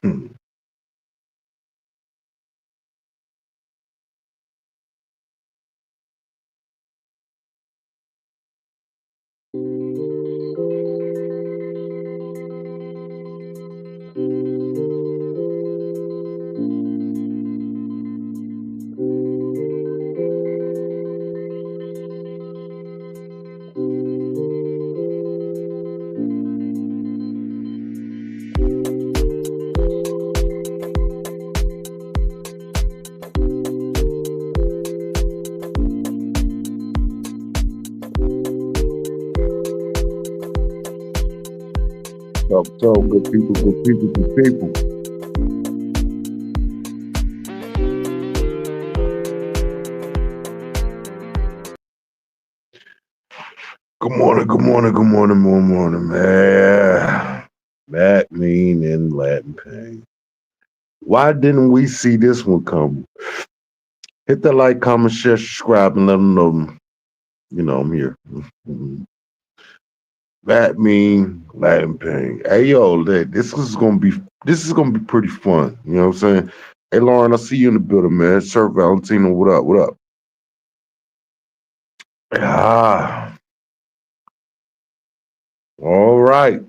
Hmm. So good people, good people, good people. Good morning, good morning, good morning, good morning, man. Matt Mean and Latin Pain. Why didn't we see this one come? Hit the like, comment, share, subscribe, and let them know, I'm here. Matt Mean, Latin Pain. Hey, yo, this is gonna be pretty fun. You know what I'm saying? Hey, Lauren, I see you in the building, man. Sir Valentino, what up? What up? Ah, all right.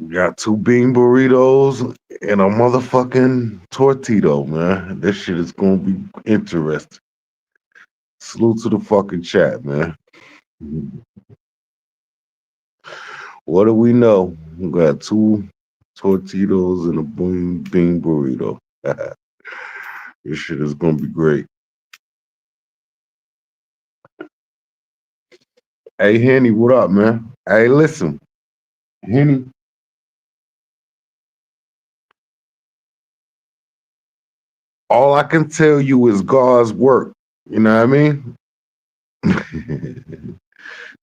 Got two bean burritos and a motherfucking tortito, man. This shit is gonna be interesting. Salute to the fucking chat, man. What do we know? We got two tortitos and a bean burrito. This shit is gonna be great. Hey Henny, what up, man? Hey, listen, Henny. All I can tell you is God's work. You know what I mean?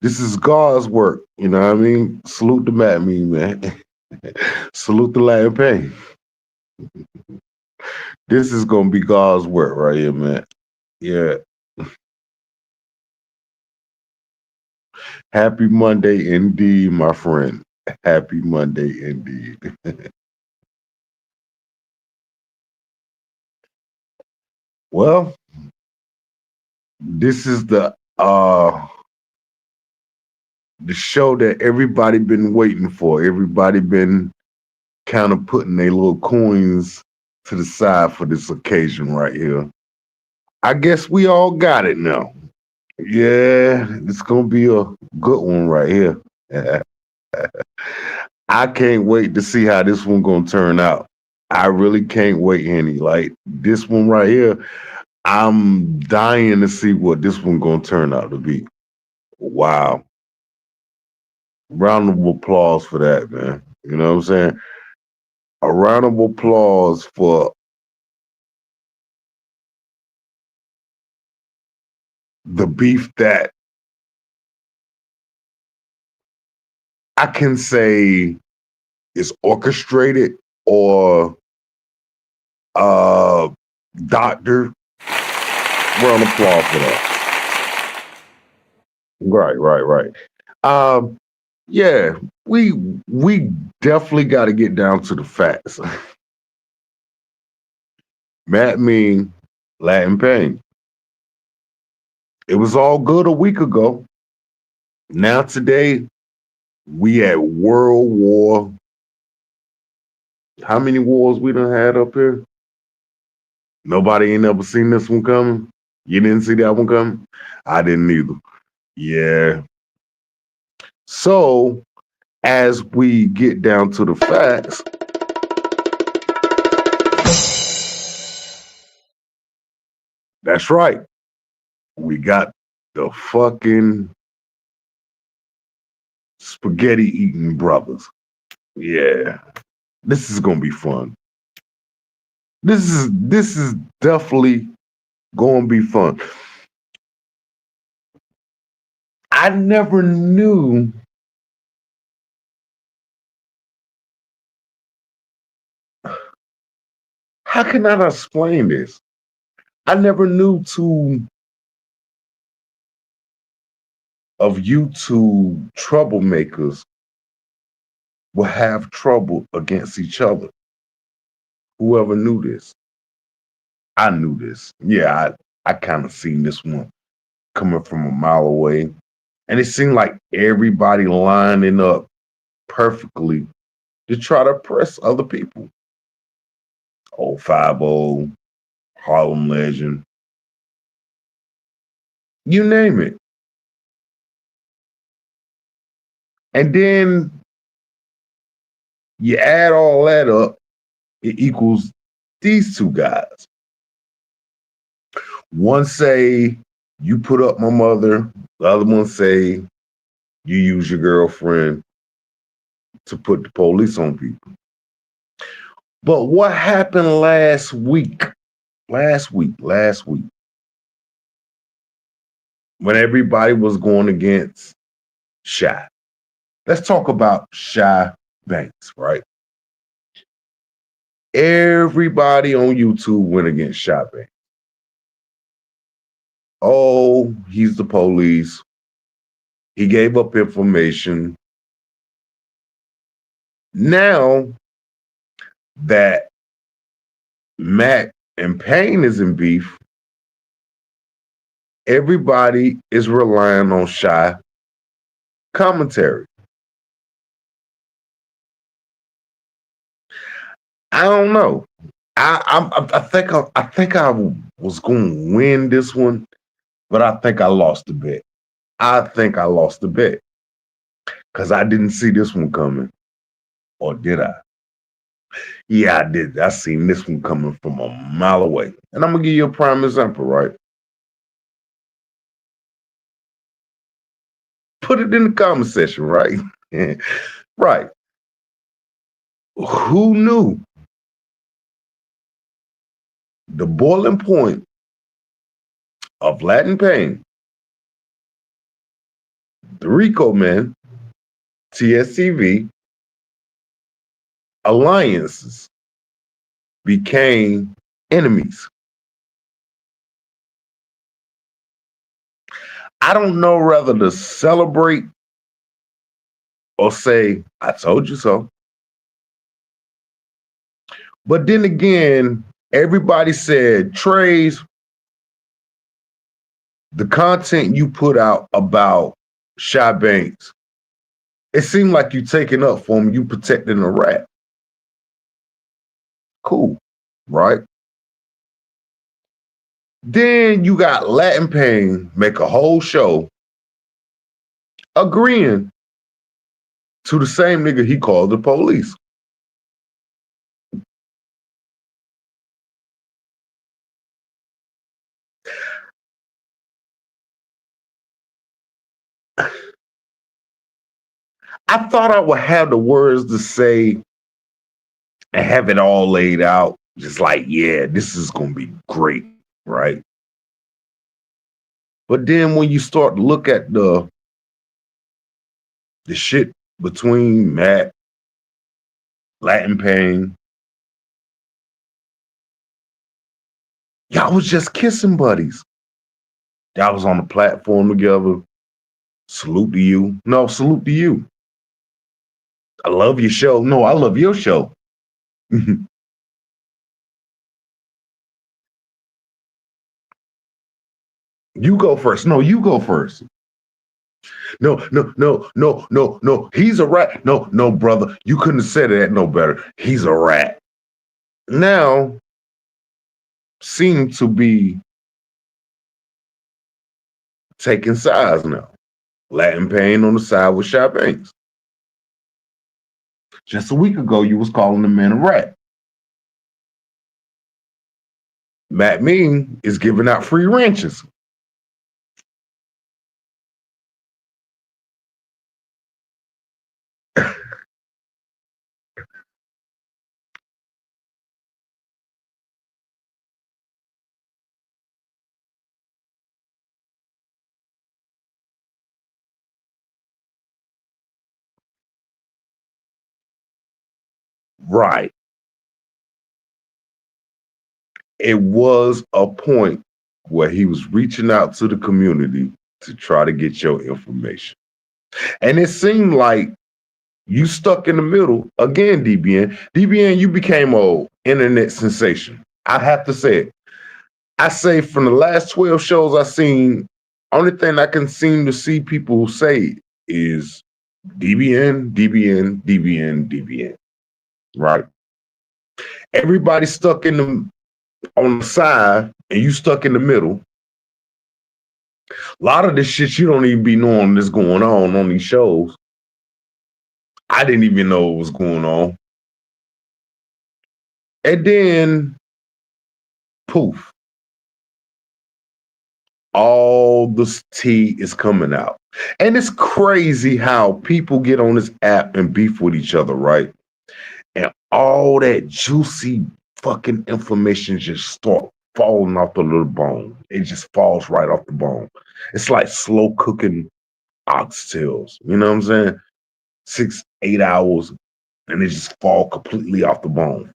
This is God's work. You know what I mean? Salute the Matt me, man. Salute the Latin Pain. This is gonna be God's work right here, man. Yeah. Happy Monday indeed, my friend. Happy Monday indeed. Well, this is the show that everybody been waiting for. Everybody been kind of putting their little coins to the side for this occasion right here. I guess we all got it now. Yeah, it's gonna be a good one right here. I can't wait to see how this one gonna turn out. I really can't wait, Henny. Like this one right here, I'm dying to see what this one gonna turn out to be. Wow. Round of applause for that, man. You know what I'm saying? A round of applause for the beef that I can say is orchestrated or uh doctor. Round of applause for that. Right, right, right. Um, yeah, we definitely got to get down to the facts. Matt Mean, Latin Pain. It was all good a week ago. Now today we at World War. How many wars we done had up here? Nobody ain't ever seen this one coming. You didn't see that one coming. I didn't either. Yeah. So as we get down to the facts, that's right. We got the fucking spaghetti eating brothers. Yeah. This is gonna be fun. This is definitely gonna be fun. I never knew how can I explain this? I never knew to of YouTube troublemakers will have trouble against each other. Whoever knew this? I knew this. Yeah, I kind of seen this one coming from a mile away. And it seemed like everybody lining up perfectly to try to press other people. Old 5 Harlem Legend, you name it. And then you add all that up, it equals these two guys. One say, you put up my mother. The other one say, you use your girlfriend to put the police on people. But what happened last week? Last week, when everybody was going against Shy. Let's talk about Shy Banks, right? Everybody on YouTube went against Shy Banks. Oh, he's the police. He gave up information. Now that Mac and Payne is in beef, everybody is relying on Shy commentary. I don't know. I think I was going to win this one, but I think I lost the bet. I think I lost the bet because I didn't see this one coming, or did I? Yeah, I did. I seen this one coming from a mile away, and I'm gonna give you a prime example, right? Put it in the comment section, right? Right. Who knew the boiling point of Latin Pain, the Rico Man, TSTV, alliances became enemies? I don't know whether to celebrate or say, I told you so. But then again, everybody said, Trace, the content you put out about Shy Banks, it seemed like you taking up for him, you protecting the rat. Cool, right? Then you got Latin Pain make a whole show agreeing to the same nigga he called the police. I thought I would have the words to say and have it all laid out. Just like, yeah, this is going to be great, right? But then when you start to look at the shit between Matt, Latin Pain, y'all was just kissing buddies. Y'all was on the platform together. Salute to you. No, salute to you. I love your show. No, I love your show. You go first. No, you go first. No, no, no, no, no, no. He's a rat. No, no, brother. You couldn't have said that no better. He's a rat. Now seem to be taking sides now. Latin Pain on the side with Shy Banks. Just a week ago, you was calling the man a rat. Matt Mean is giving out free ranches. Right. It was a point where he was reaching out to the community to try to get your information. And it seemed like you stuck in the middle again, DBN. DBN, you became a internet sensation. I have to say it. I say from the last 12 shows I've seen, only thing I can seem to see people say is DBN, DBN, DBN, DBN. Right? Everybody stuck in the on the side and you stuck in the middle. A lot of this shit you don't even be knowing that's going on these shows. I didn't even know what was going on. And then, poof, all this tea is coming out. And it's crazy how people get on this app and beef with each other, right? And all that juicy fucking information just start falling off the little bone. It just falls right off the bone. It's like slow cooking oxtails. You know what I'm saying? 6, 8 hours, and it just fall completely off the bone.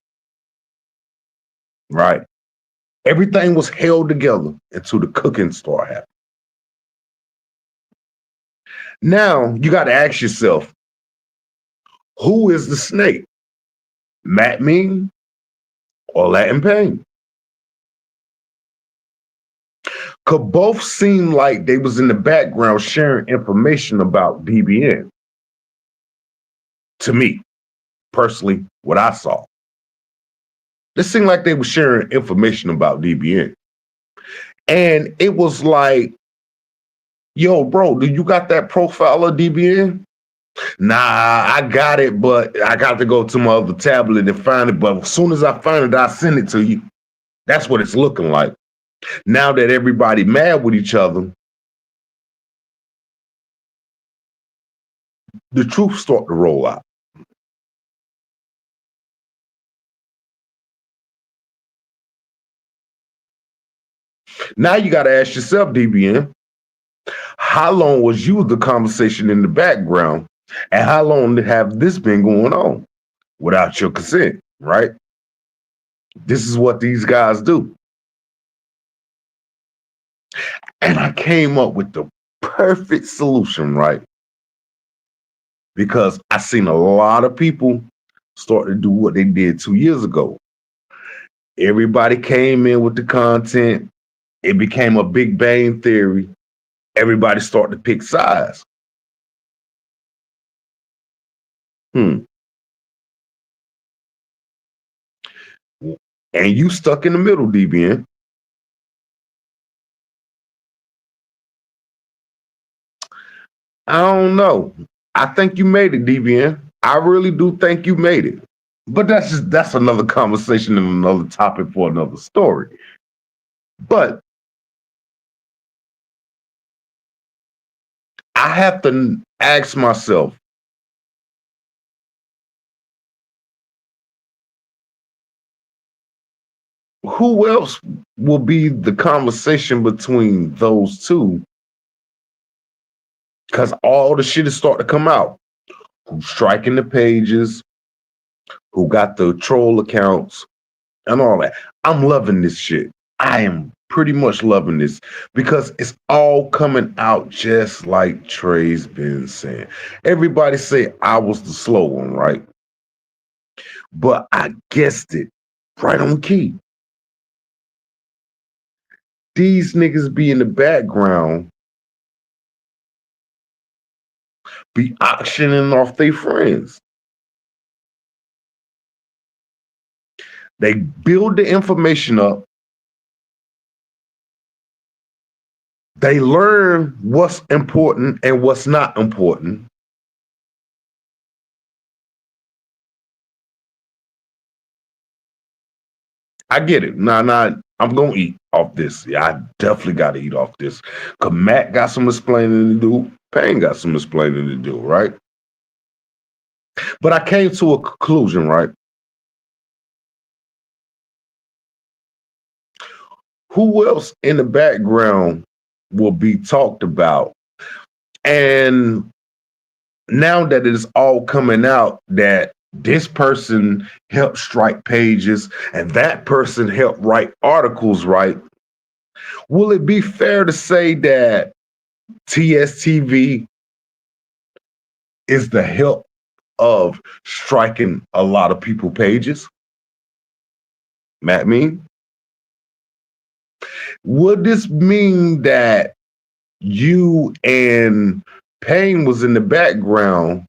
Right? Everything was held together until the cooking started happening. Now you got to ask yourself, who is the snake? Matt Ming or Latin Pain? Could both seem like they was in the background sharing information about DBN. To me, personally, what I saw. It seemed like they were sharing information about DBN. And it was like, yo, bro, do you got that profile of DBN? Nah, I got it, but I got to go to my other tablet and find it. But as soon as I find it, I'll send it to you. That's what it's looking like. Now that everybody mad with each other, the truth start to roll out. Now you got to ask yourself, DBN, how long was you the conversation in the background, and how long have this been going on without your consent, right? This is what these guys do. And I came up with the perfect solution, right? Because I seen a lot of people start to do what they did 2 years ago. Everybody came in with the content. It became a Big Bang Theory. Everybody started to pick sides. And you stuck in the middle, DBN. I don't know. I think you made it, DBN. I really do think you made it. But that's another conversation and another topic for another story. But I have to ask myself, who else will be the conversation between those two? Because all the shit is starting to come out. Who's striking the pages, who got the troll accounts, and all that. I'm loving this shit. I am pretty much loving this because it's all coming out just like Trey's been saying. Everybody say I was the slow one, right? But I guessed it right on key. These niggas be in the background, be auctioning off their friends. They build the information up. They learn what's important and what's not important. I get it. Nah, I'm gonna eat off this. Yeah, I definitely gotta eat off this. Cause Matt got some explaining to do. Payne got some explaining to do, right? But I came to a conclusion, right? Who else in the background will be talked about? And now that it is all coming out that this person helped strike pages and that person helped write articles, right? Will it be fair to say that TSTV is the help of striking a lot of people pages. Matt mean? Would this mean that you and Payne was in the background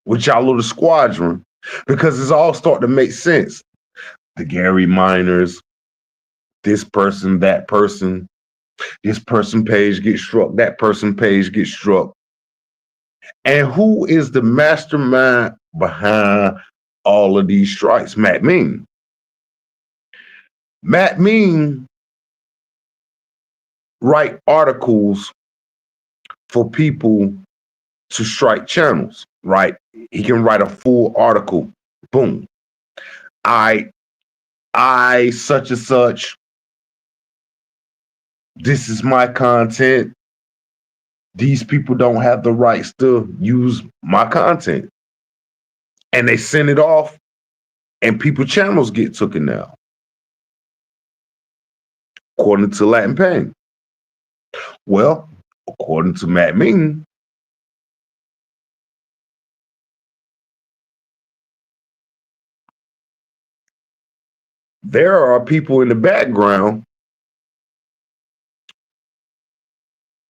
with y'all little squadron? Because it's all starting to make sense. The Gary Miners, this person, that person, this person page gets struck, that person page gets struck. And who is the mastermind behind all of these strikes? Matt Mean. Matt Mean write articles for people to strike channels, right? He can write a full article. Boom. I such and such. This is my content. These people don't have the rights to use my content. And they send it off, and people channels get taken now. According to Latin Pain. Well, according to Matt Mean, there are people in the background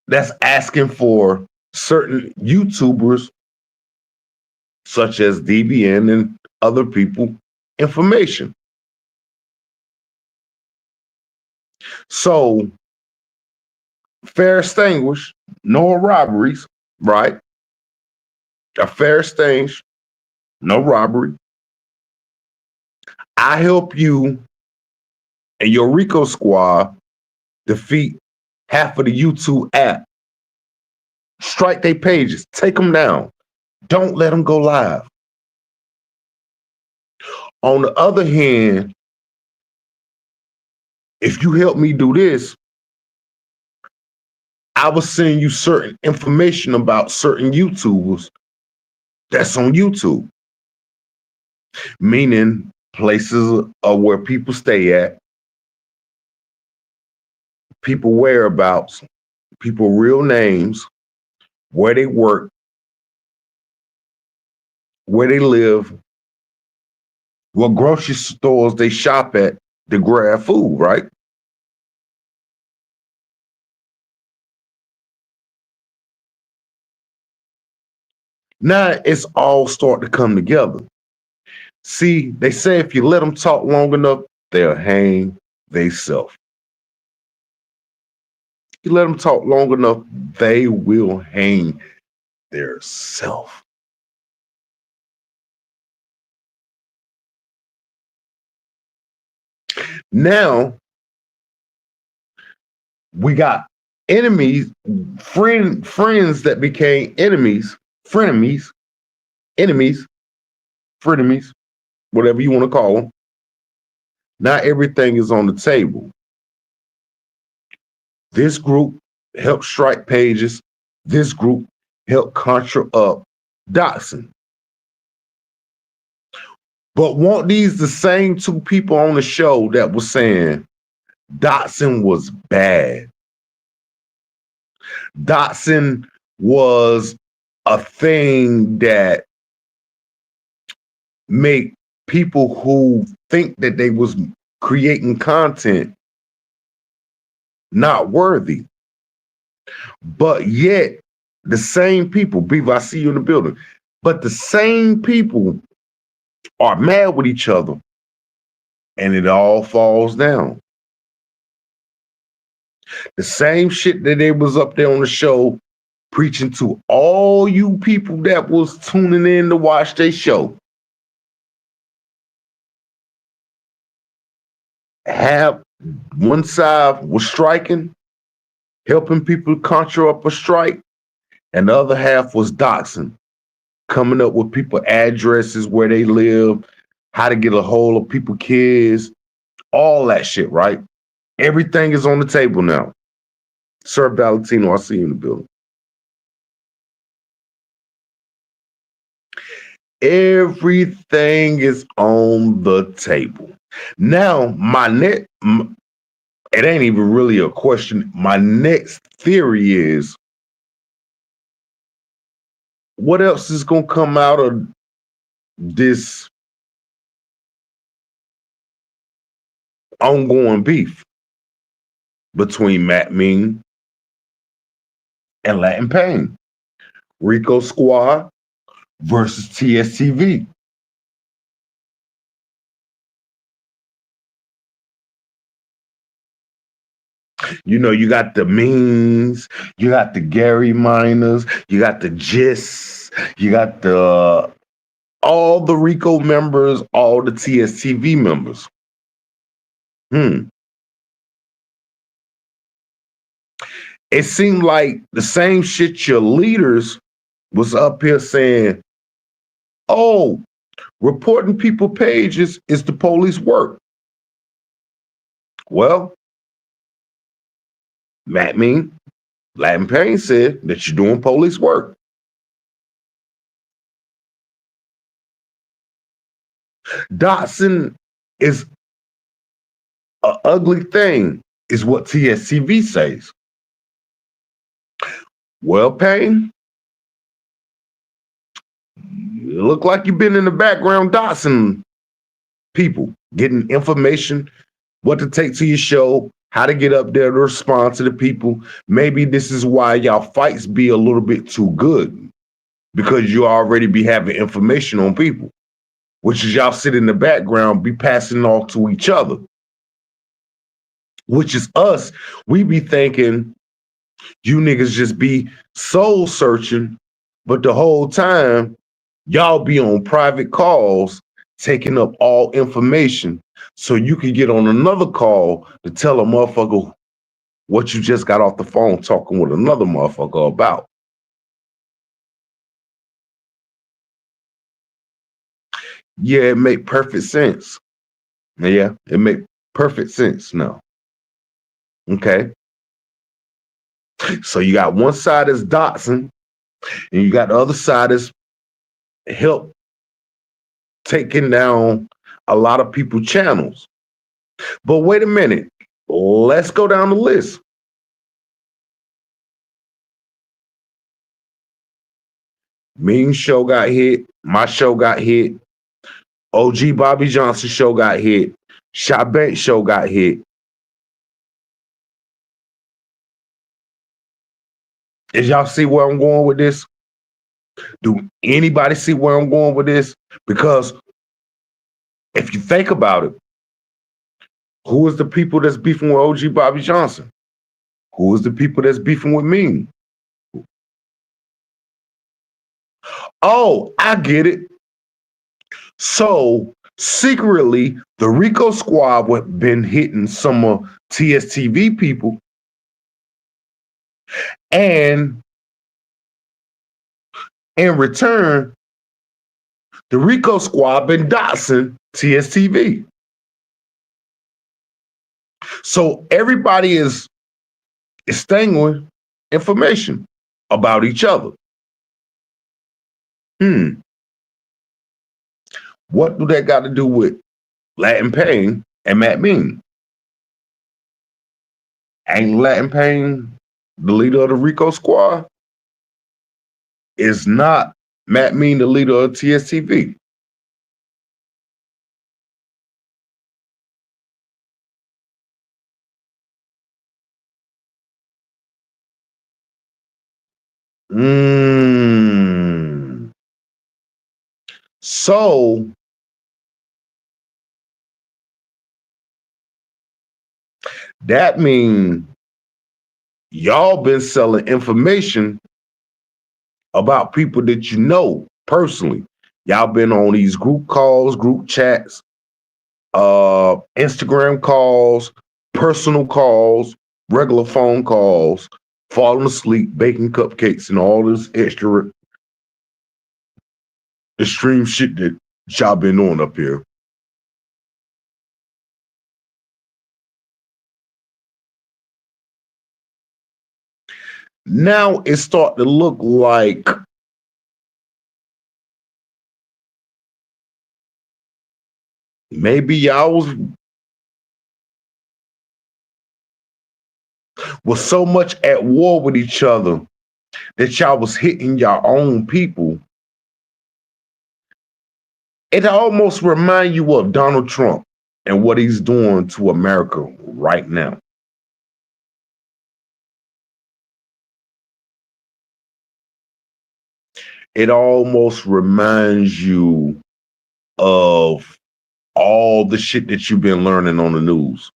that's asking for certain YouTubers, such as DBN and other people, information. So, fair extinguish, no robberies, right? A fair exchange, no robbery. I help you and your Rico squad defeat half of the YouTube app. Strike their pages, take them down. Don't let them go live. On the other hand, if you help me do this, I will send you certain information about certain YouTubers that's on YouTube. Meaning places where people stay at, people whereabouts, people real names, where they work, where they live, what grocery stores they shop at to grab food, right? Now it's all starting to come together. See, they say if you let them talk long enough, they'll hang theyself. You let them talk long enough, they will hang their self. Now we got enemies, friends that became enemies, frenemies, enemies, frenemies, whatever you want to call them. Not everything is on the table. This group helped strike pages. This group helped conjure up Dotson. But weren't these the same two people on the show that was saying Dotson was bad? Dotson was a thing that make people who think that they was creating content not worthy. But yet, the same people, Beaver, I see you in the building, but the same people are mad with each other, and it all falls down. The same shit that they was up there on the show preaching to all you people that was tuning in to watch their show. Have one side was striking, helping people conjure up a strike, and the other half was doxing, coming up with people addresses, where they live, how to get a hold of people kids, all that shit, right? Everything is on the table now. Sir Valentino, I see you in the building. Everything is on the table. Now, it ain't even really a question. My next theory is what else is gonna come out of this ongoing beef between Matt Ming and Latin Pain? Rico Squad versus TSTV. You know, you got the Means, you got the Gary Miners, you got the Gis, you got the all the Rico members, all the TSTV members. Hmm. It seemed like the same shit your leaders was up here saying, oh, reporting people pages is the police work. Well, Matt Mean, Latin Payne said that you're doing police work. Dotson is an ugly thing, is what TSTV says. Well, Payne, you look like you've been in the background Dotson people, getting information, what to take to your show, how to get up there to respond to the people. Maybe this is why y'all fights be a little bit too good, because you already be having information on people, which is y'all sit in the background, be passing off to each other, which is us. We be thinking you niggas just be soul searching, but the whole time y'all be on private calls taking up all information so you can get on another call to tell a motherfucker what you just got off the phone talking with another motherfucker about. Yeah, it make perfect sense. Yeah, it make perfect sense now. Okay. So you got one side is Dotson, and you got the other side is help taking down a lot of people channels. But wait a minute. Let's go down the list. Mean show got hit. My show got hit. OG Bobby Johnson show got hit. Shabbat show got hit. Did y'all see where I'm going with this? Do anybody see where I'm going with this? Because if you think about it, who is the people that's beefing with OG Bobby Johnson? Who is the people that's beefing with me? Oh, I get it. So secretly, the Rico Squad would been hitting some of TSTV people, and in return, the Rico Squad been doxing TSTV. So everybody is exchanging information about each other. What do that got to do with Latin Pain and Matt Mean? Ain't Latin Pain the leader of the Rico Squad? Is not Matt Mean the leader of TSTV? Mm. So that means y'all been selling information about people that you know personally. Y'all been on these group calls, group chats, Instagram calls, personal calls, regular phone calls, falling asleep, baking cupcakes, and all this extra extreme shit that y'all been on up here. Now it start to look like maybe y'all was so much at war with each other that y'all was hitting your own people, it almost remind you of Donald Trump and what he's doing to America right now. It almost reminds you of all the shit that you've been learning on the news.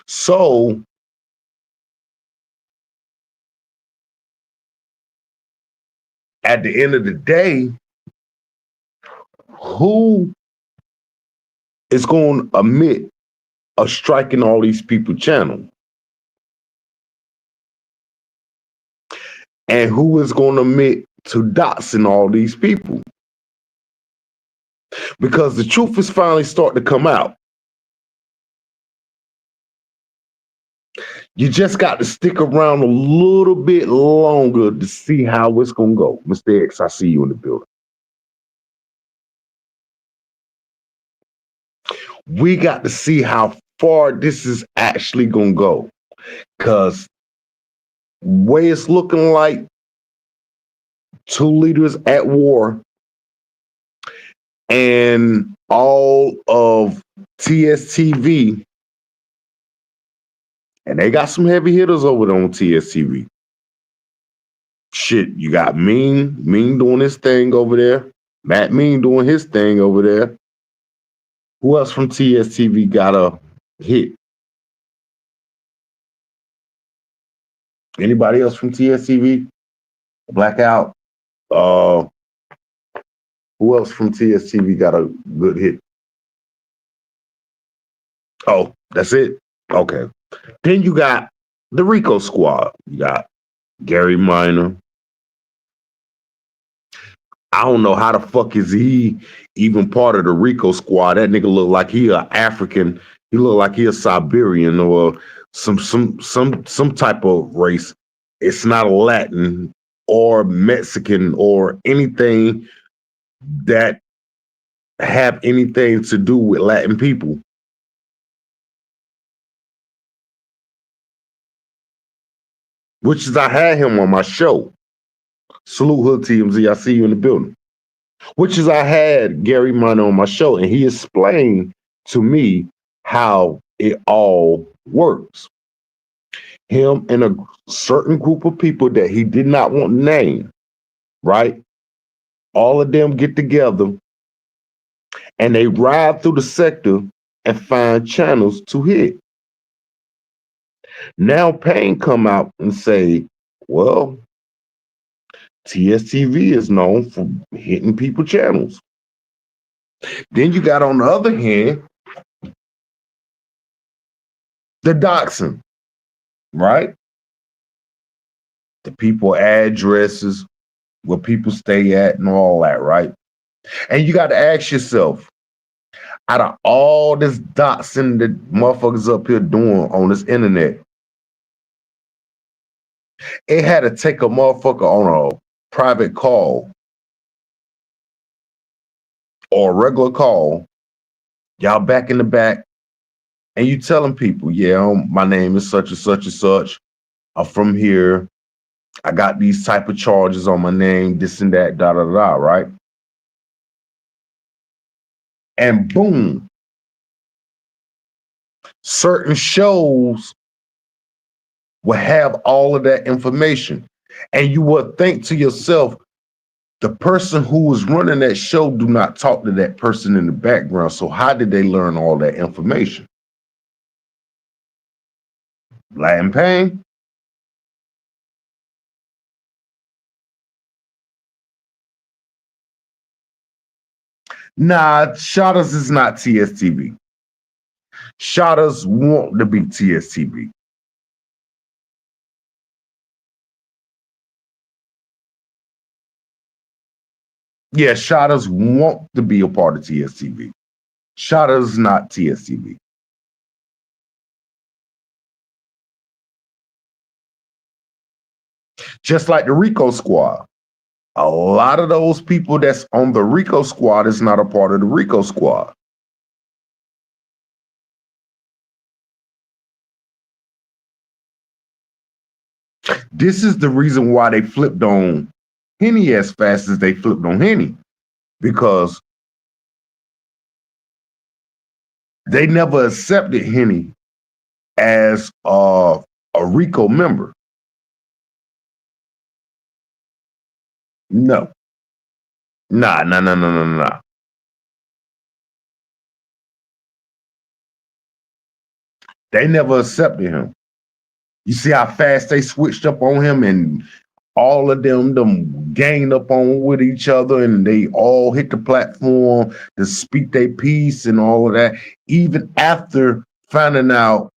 So at the end of the day, who is going to admit of striking all these people channel? And who is going to admit to doxing all these people? Because the truth is finally starting to come out. You just got to stick around a little bit longer to see how it's going to go. Mr. X, I see you in the building. We got to see how far this is actually going to go. Because way it's looking like, two leaders at war, and all of TSTV, and they got some heavy hitters over there on TSTV. Shit, you got Mean doing his thing over there. Matt Mean doing his thing over there. Who else from TSTV got a hit? Anybody else from TSTV? Blackout. Who else from TSTV got a good hit? Oh, that's it? Okay. Then you got the Rico Squad. You got Gary Minor. I don't know how the fuck is he even part of the Rico Squad. That nigga look like he a African. He look like he a Siberian or some type of race. It's not a Latin or Mexican or anything that have anything to do with Latin people. Which is I had him on my show. Salute Hood TMZ. I see you in the building. Which is I had Gary Minor on my show, and he explained to me how it all works. Him and a certain group of people that he did not want to name, right? All of them get together and they ride through the sector and find channels to hit. Now Payne come out and say, well, TSTV is known for hitting people channels. Then you got on the other hand, the doxing, right? The people addresses, where people stay at and all that, right? And you got to ask yourself, out of all this doxing that motherfuckers up here doing on this internet, it had to take a motherfucker on a private call or a regular call, y'all back in the back, and you telling people, yeah, my name is such and such and such. I'm from here. I got these type of charges on my name, this and that, da da da, right? And boom, certain shows will have all of that information. And you would think to yourself, the person who was running that show do not talk to that person in the background. So how did they learn all that information? Latin Payne? Nah, Shotters is not TSTV. Shotters want to be TSTV. Yeah, Shotters want to be a part of TSTV. Shotters not TSTV. Just like the Rico Squad. A lot of those people that's on the Rico Squad is not a part of the Rico Squad. This is the reason why they flipped on Henny as fast as they flipped on Henny, because they never accepted Henny as a RICO member. No. Nah. They never accepted him. You see how fast they switched up on him, and all of them ganged up on with each other, and they all hit the platform to speak their piece and all of that. Even after finding out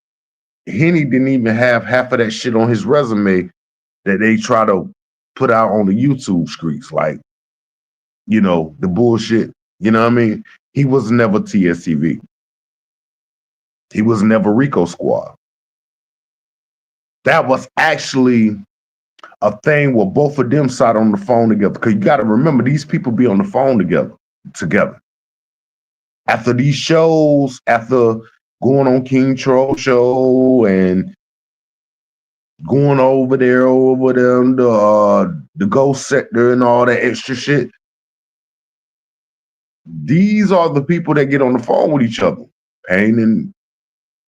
Henny didn't even have half of that shit on his resume that they try to put out on the YouTube streets, like, you know, the bullshit. You know what I mean? He was never TSTV. He was never Rico Squad. That was actually a thing where both of them sat on the phone together. Because you got to remember, these people be on the phone together. After these shows, after going on King Troll show and going over there the ghost sector and all that extra shit, these are the people that get on the phone with each other. Pain and,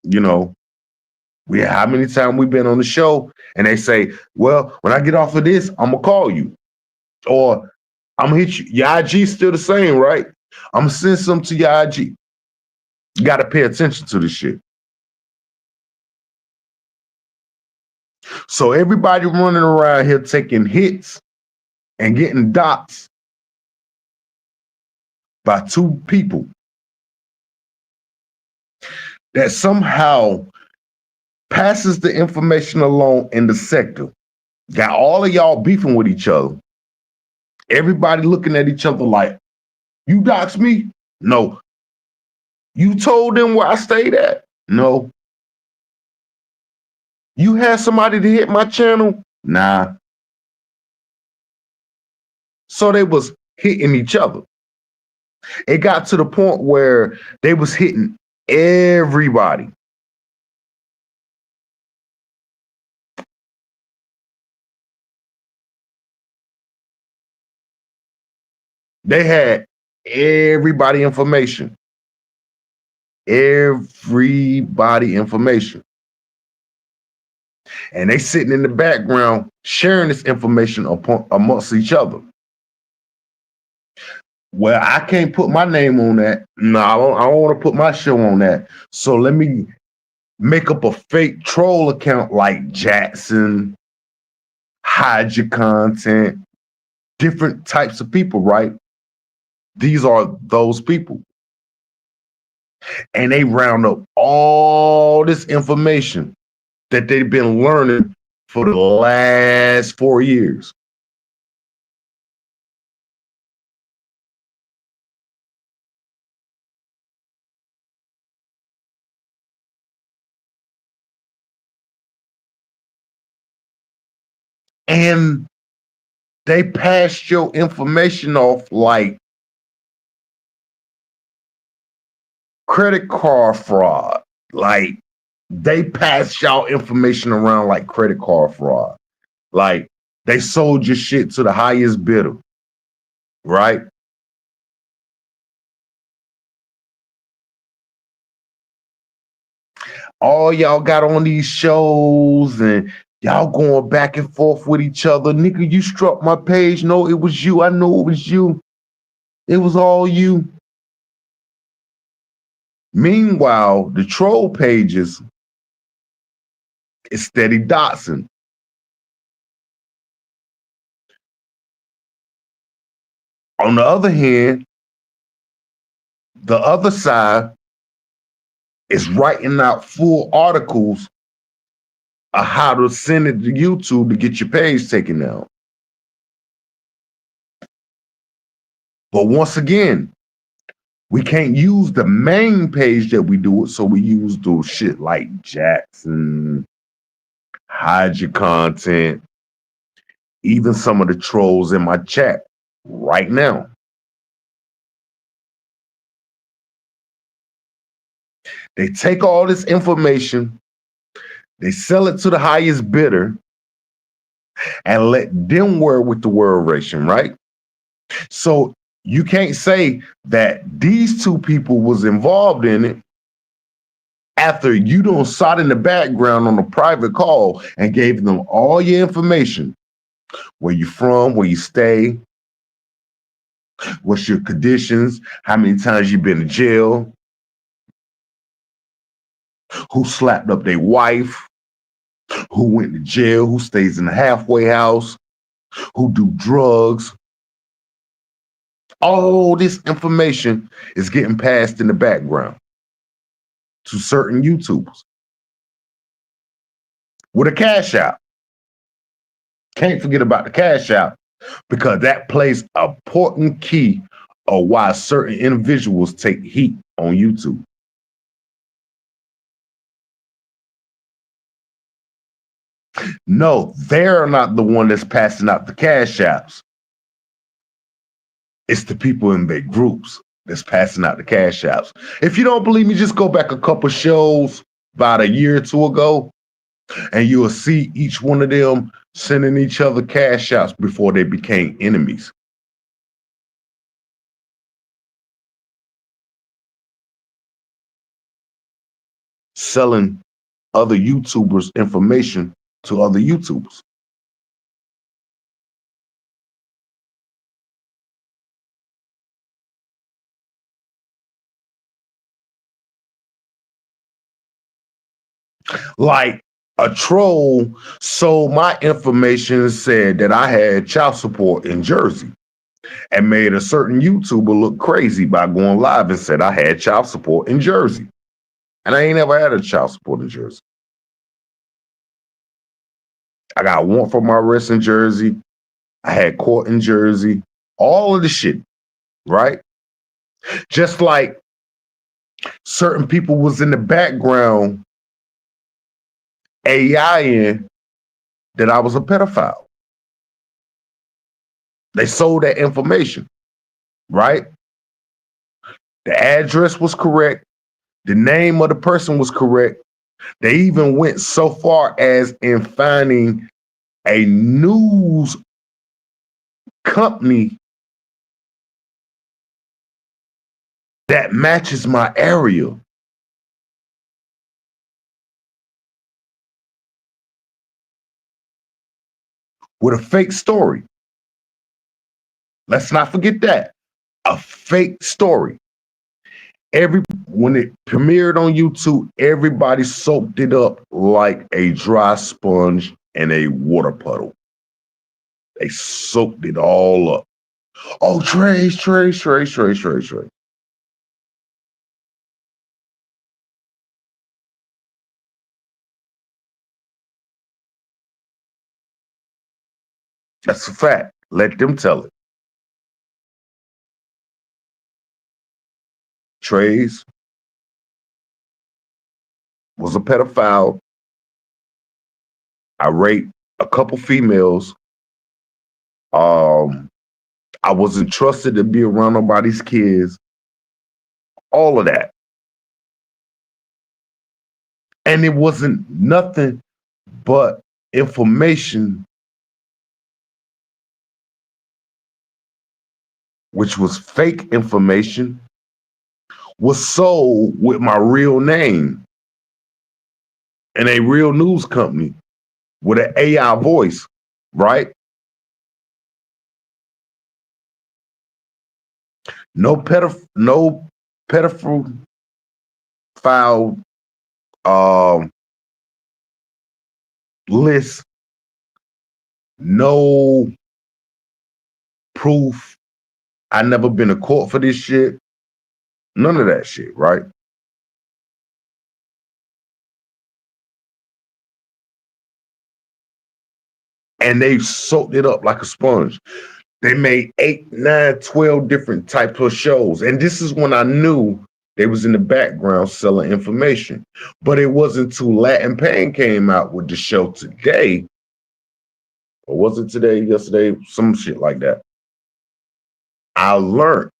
you know, how many times we've been on the show and they say, well, when I get off of this, I'm gonna call you. Or I'm gonna hit you. Your IG still the same, right? I'm gonna send some to your IG. You gotta pay attention to this shit. So everybody running around here taking hits and getting dots by two people that somehow passes the information along in the sector. Got all of y'all beefing with each other. Everybody looking at each other like, you doxed me? No. You told them where I stayed at? No. You had somebody to hit my channel? Nah. So they was hitting each other. It got to the point where they was hitting everybody. They had everybody information. Everybody information. And they sitting in the background sharing this information amongst each other. Well, I can't put my name on that. No, I don't want to put my show on that. So let me make up a fake troll account like Jackson, hide your content, different types of people, right? These are those people. And they round up all this information that they've been learning for the last 4 years. And they passed your information off like credit card fraud. Like they passed y'all information around like credit card fraud. Like they sold your shit to the highest bidder, right? All y'all got on these shows and y'all going back and forth with each other. Nigga, you struck my page. No, it was you. I know it was you. It was all you. Meanwhile, the troll pages is steady doxing. On the other hand, the other side is writing out full articles of how to send it to YouTube to get your page taken down. But once again, we can't use the main page that we do it, so we use those shit like Jackson, hide your content, even some of the trolls in my chat right now. They take all this information, they sell it to the highest bidder, and let them worry with the world racing, right? So you can't say that these two people was involved in it after you don't sat in the background on a private call and gave them all your information, where you from, where you stay, what's your conditions, how many times you've been to jail, who slapped up their wife, who went to jail, who stays in the halfway house, who do drugs. All this information is getting passed in the background to certain YouTubers with a cash out. Can't forget about the cash out because that plays an important key of why certain individuals take heat on YouTube. No, they're not the one that's passing out the cash apps. It's the people in their groups that's passing out the cash apps. If you don't believe me, just go back a couple shows about a year or two ago, and you'll see each one of them sending each other cash outs before they became enemies. Selling other YouTubers information to other YouTubers. Like a troll sold my information, said that I had child support in Jersey, and made a certain YouTuber look crazy by going live and said I had child support in Jersey. And I ain't never had a child support in Jersey. I got warrant for my arrest in Jersey. I had court in Jersey. All of the shit, right? Just like certain people was in the background AIing that I was a pedophile. They sold that information, right? The address was correct. The name of the person was correct. They even went so far as in finding a news company that matches my area. With a fake story. Let's not forget that. A fake story. When it premiered on YouTube, everybody soaked it up like a dry sponge in a water puddle. They soaked it all up. Oh, Trace. That's a fact. Let them tell it. Trace was a pedophile. I raped a couple females. Um, I wasn't trusted to be around nobody's kids. All of that. And it wasn't nothing but information, which was fake information, was sold with my real name and a real news company with an AI voice, right? No pedophile um, list, no proof. I never been to court for this shit. None of that shit, right? And they soaked it up like a sponge. They made 8, 9, 12 different types of shows. And this is when I knew they was in the background selling information. But it wasn't until Latin Pain came out with the show today, or was it today, yesterday, some shit like that. I learned,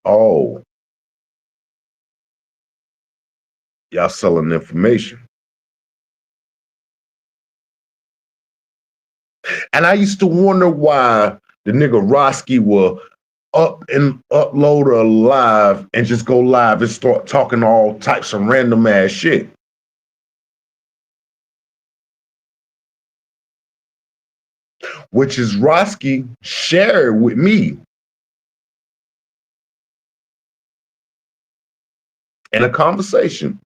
oh, y'all selling information. And I used to wonder why the nigga Roski will up and upload a live and just go live and start talking all types of random ass shit. Which is Roski shared with me in a conversation.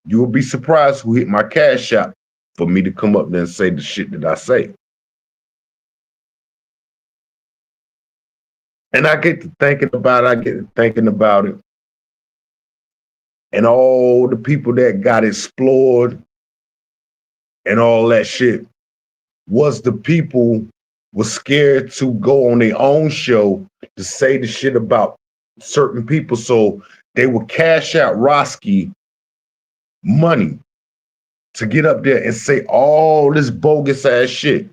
You will be surprised who hit my cash app for me to come up there and say the shit that I say. And I get to thinking about it. And all the people that got explored and all that shit was the people was scared to go on their own show to say the shit about certain people. So they would cash out Roski money to get up there and say all this bogus ass shit.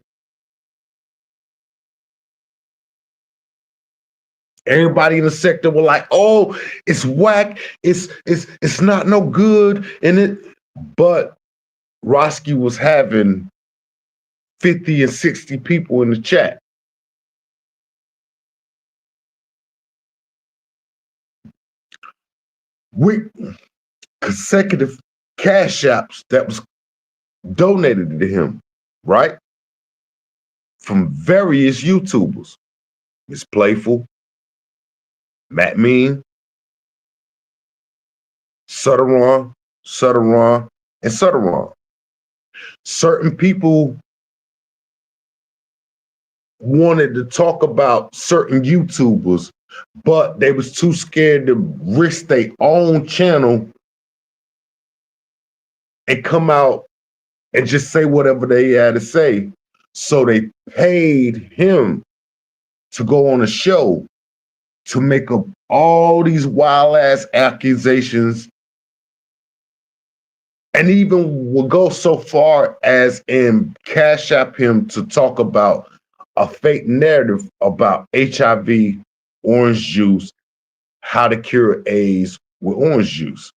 Everybody in the sector were like, "Oh, it's whack. It's not no good." But Roski was having 50 and 60 people in the chat. With consecutive cash apps that was donated to him, right? From various YouTubers. Miss Playful, Matt Mean, Sutteron, and Sutteron. Certain people wanted to talk about certain YouTubers, but they was too scared to risk their own channel and come out and just say whatever they had to say. So they paid him to go on a show to make up all these wild ass accusations, and even will go so far as in cash app him to talk about a fake narrative about HIV, orange juice, how to cure AIDS with orange juice.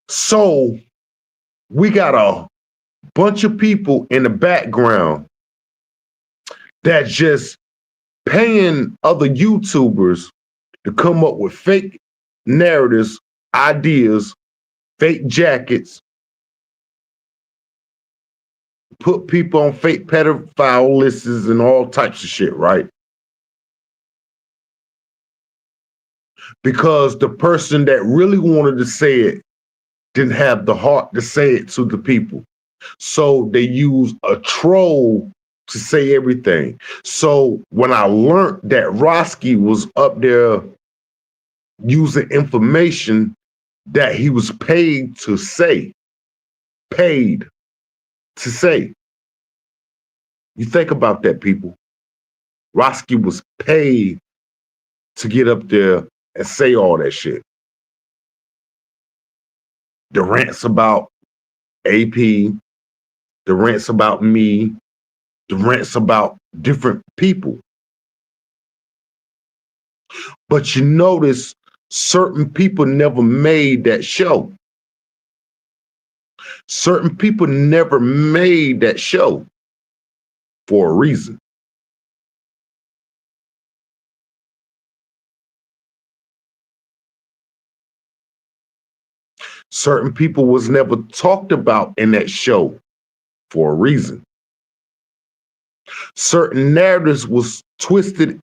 So we got a bunch of people in the background that just paying other YouTubers to come up with fake narratives, ideas, fake jackets, put people on fake pedophile lists and all types of shit, right? Because the person that really wanted to say it didn't have the heart to say it to the people. So they use a troll to say everything. So when I learned that Roski was up there using information that he was paid to say, you think about that, people. Roski was paid to get up there and say all that shit. The rants about AP, the rants about me, the rants about different people. But you notice certain people never made that show. Certain people never made that show for a reason. Certain people was never talked about in that show for a reason. Certain narratives was twisted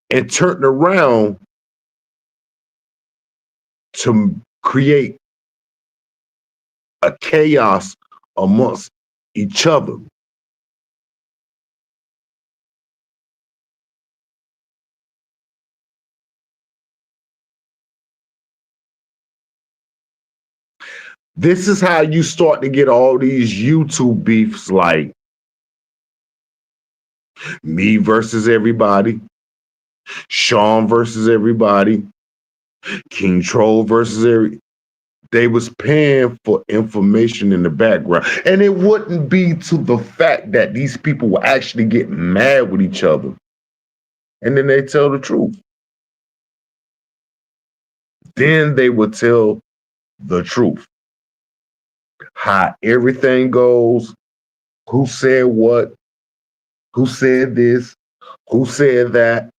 and turned around to create a chaos amongst each other. This is how you start to get all these YouTube beefs like me versus everybody, Sean versus everybody, King Troll versus every. They was paying for information in the background. And it wouldn't be to the fact that these people will actually get mad with each other. and then they tell the truth. Then they would tell the truth. How everything goes, who said what, who said this, who said that.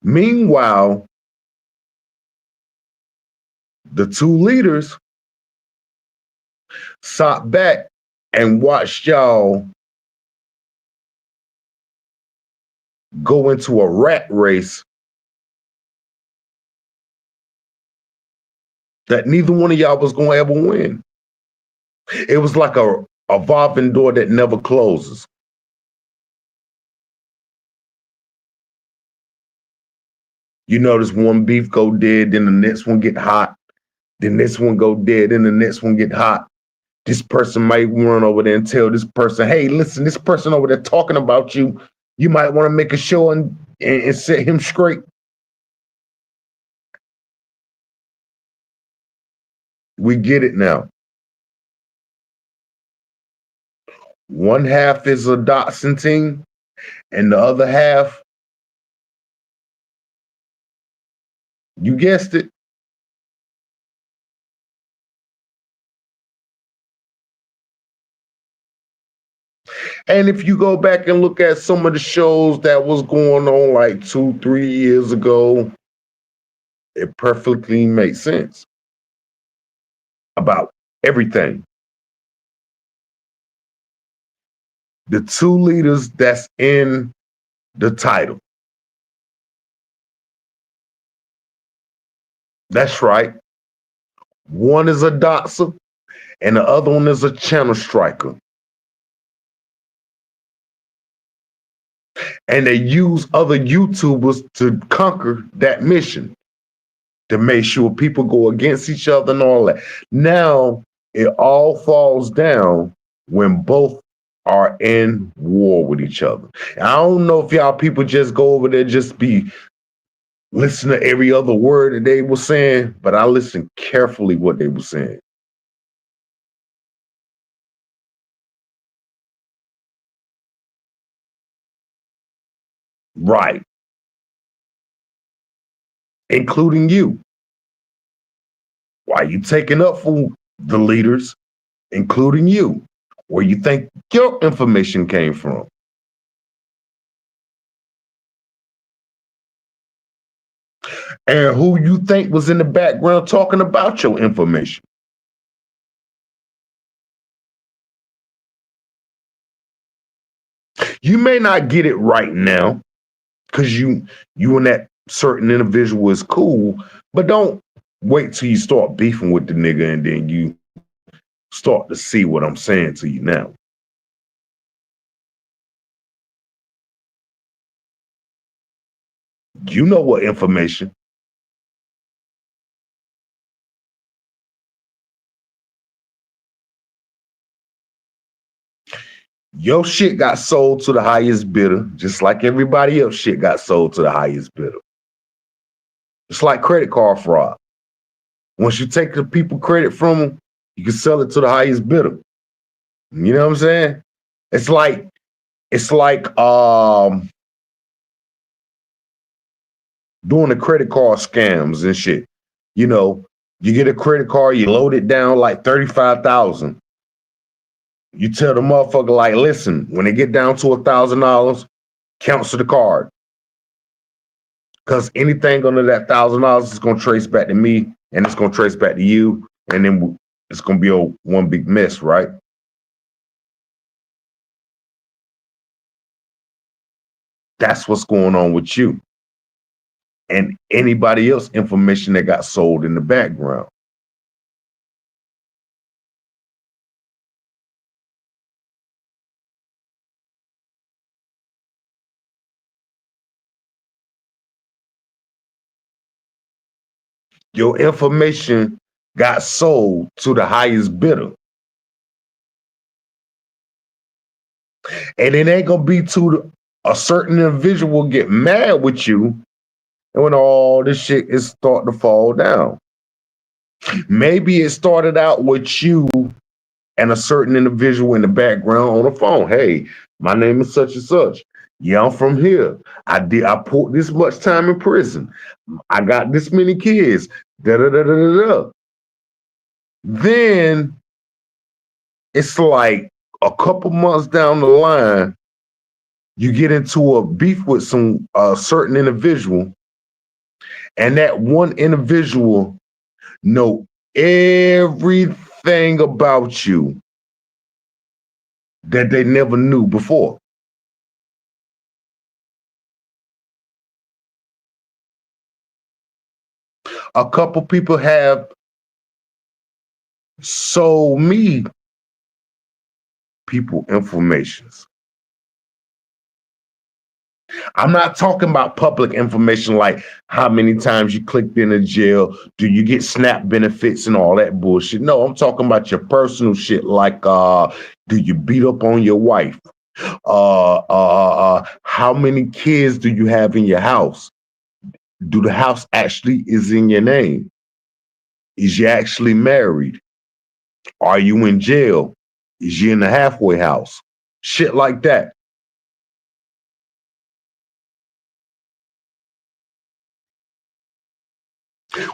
Meanwhile, the two leaders sat back and watched y'all go into a rat race that neither one of y'all was going to ever win. It was like a evolving door that never closes. You notice one beef go dead, then the next one get hot, then this one go dead, then the next one get hot. This person might run over there and tell this person, hey, listen, this person over there talking about you, you might want to make a show and set him straight. We get it now. One half is a Dotson team, and the other half, you guessed it, and if you go back and look at some of the shows that was going on like 2-3 years ago, it perfectly makes sense about everything. The two leaders that's in the title. That's right. One is a doxer and the other one is a channel striker. And they use other YouTubers to conquer that mission, to make sure people go against each other and all that. Now it all falls down when both are in war with each other. And I don't know if y'all people just go over there, just be listen to every other word that they were saying, but I listened carefully what they were saying. Right. Including you. Why you taking up for the leaders, including you? Where you think your information came from? And who you think was in the background talking about your information? You may not get it right now because you and that certain individual is cool, but don't wait till you start beefing with the nigga and then you start to see what I'm saying to you now. You know what information. Your shit got sold to the highest bidder, just like everybody else shit got sold to the highest bidder. It's like credit card fraud. Once you take the people credit from them, you can sell it to the highest bidder. You know what I'm saying? It's like doing the credit card scams and shit. You know, you get a credit card, you load it down like 35,000. You tell the motherfucker like, listen, when they get down to $1,000, cancel the card. Cause anything under that $1,000 is gonna trace back to me and it's gonna trace back to you. And then it's gonna be one big mess, right? That's what's going on with you. And anybody else information that got sold in the background. Your information got sold to the highest bidder. And it ain't gonna be to a certain individual get mad with you and when all this shit is starting to fall down. Maybe it started out with you and a certain individual in the background on the phone. Hey, my name is such and such. Yeah, I'm from here. I put this much time in prison. I got this many kids. Da da da da da da. Then it's like a couple months down the line, you get into a beef with some certain individual, and that one individual know everything about you that they never knew before. A couple people have sold me people informations. I'm not talking about public information like how many times you clicked in a jail, do you get SNAP benefits and all that bullshit. No, I'm talking about your personal shit like do you beat up on your wife? How many kids do you have in your house? Do the house actually is in your name? Is you actually married? Are you in jail? Is you in the halfway house? Shit like that.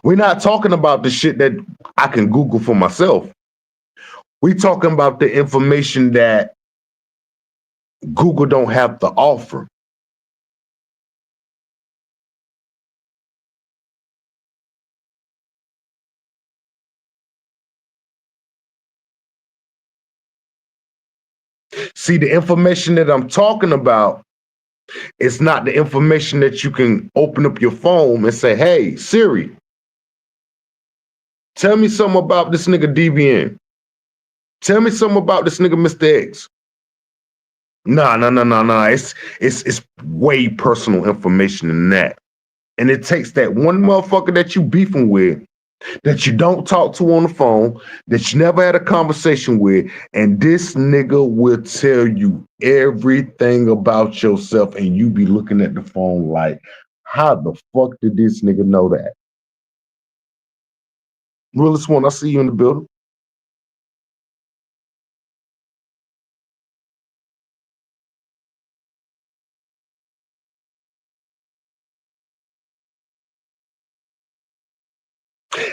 We're not talking about the shit that I can Google for myself. We talking about the information that Google don't have to offer. See, the information that I'm talking about is not the information that you can open up your phone and say, hey, Siri, tell me something about this nigga DBN. Tell me something about this nigga Mr. X. Nah, nah, nah, nah, nah. It's way personal information than that. And it takes that one motherfucker that you beefing with, that you don't talk to on the phone, that you never had a conversation with, and this nigga will tell you everything about yourself, and you be looking at the phone like, how the fuck did this nigga know that? Realest one, I see you in the building.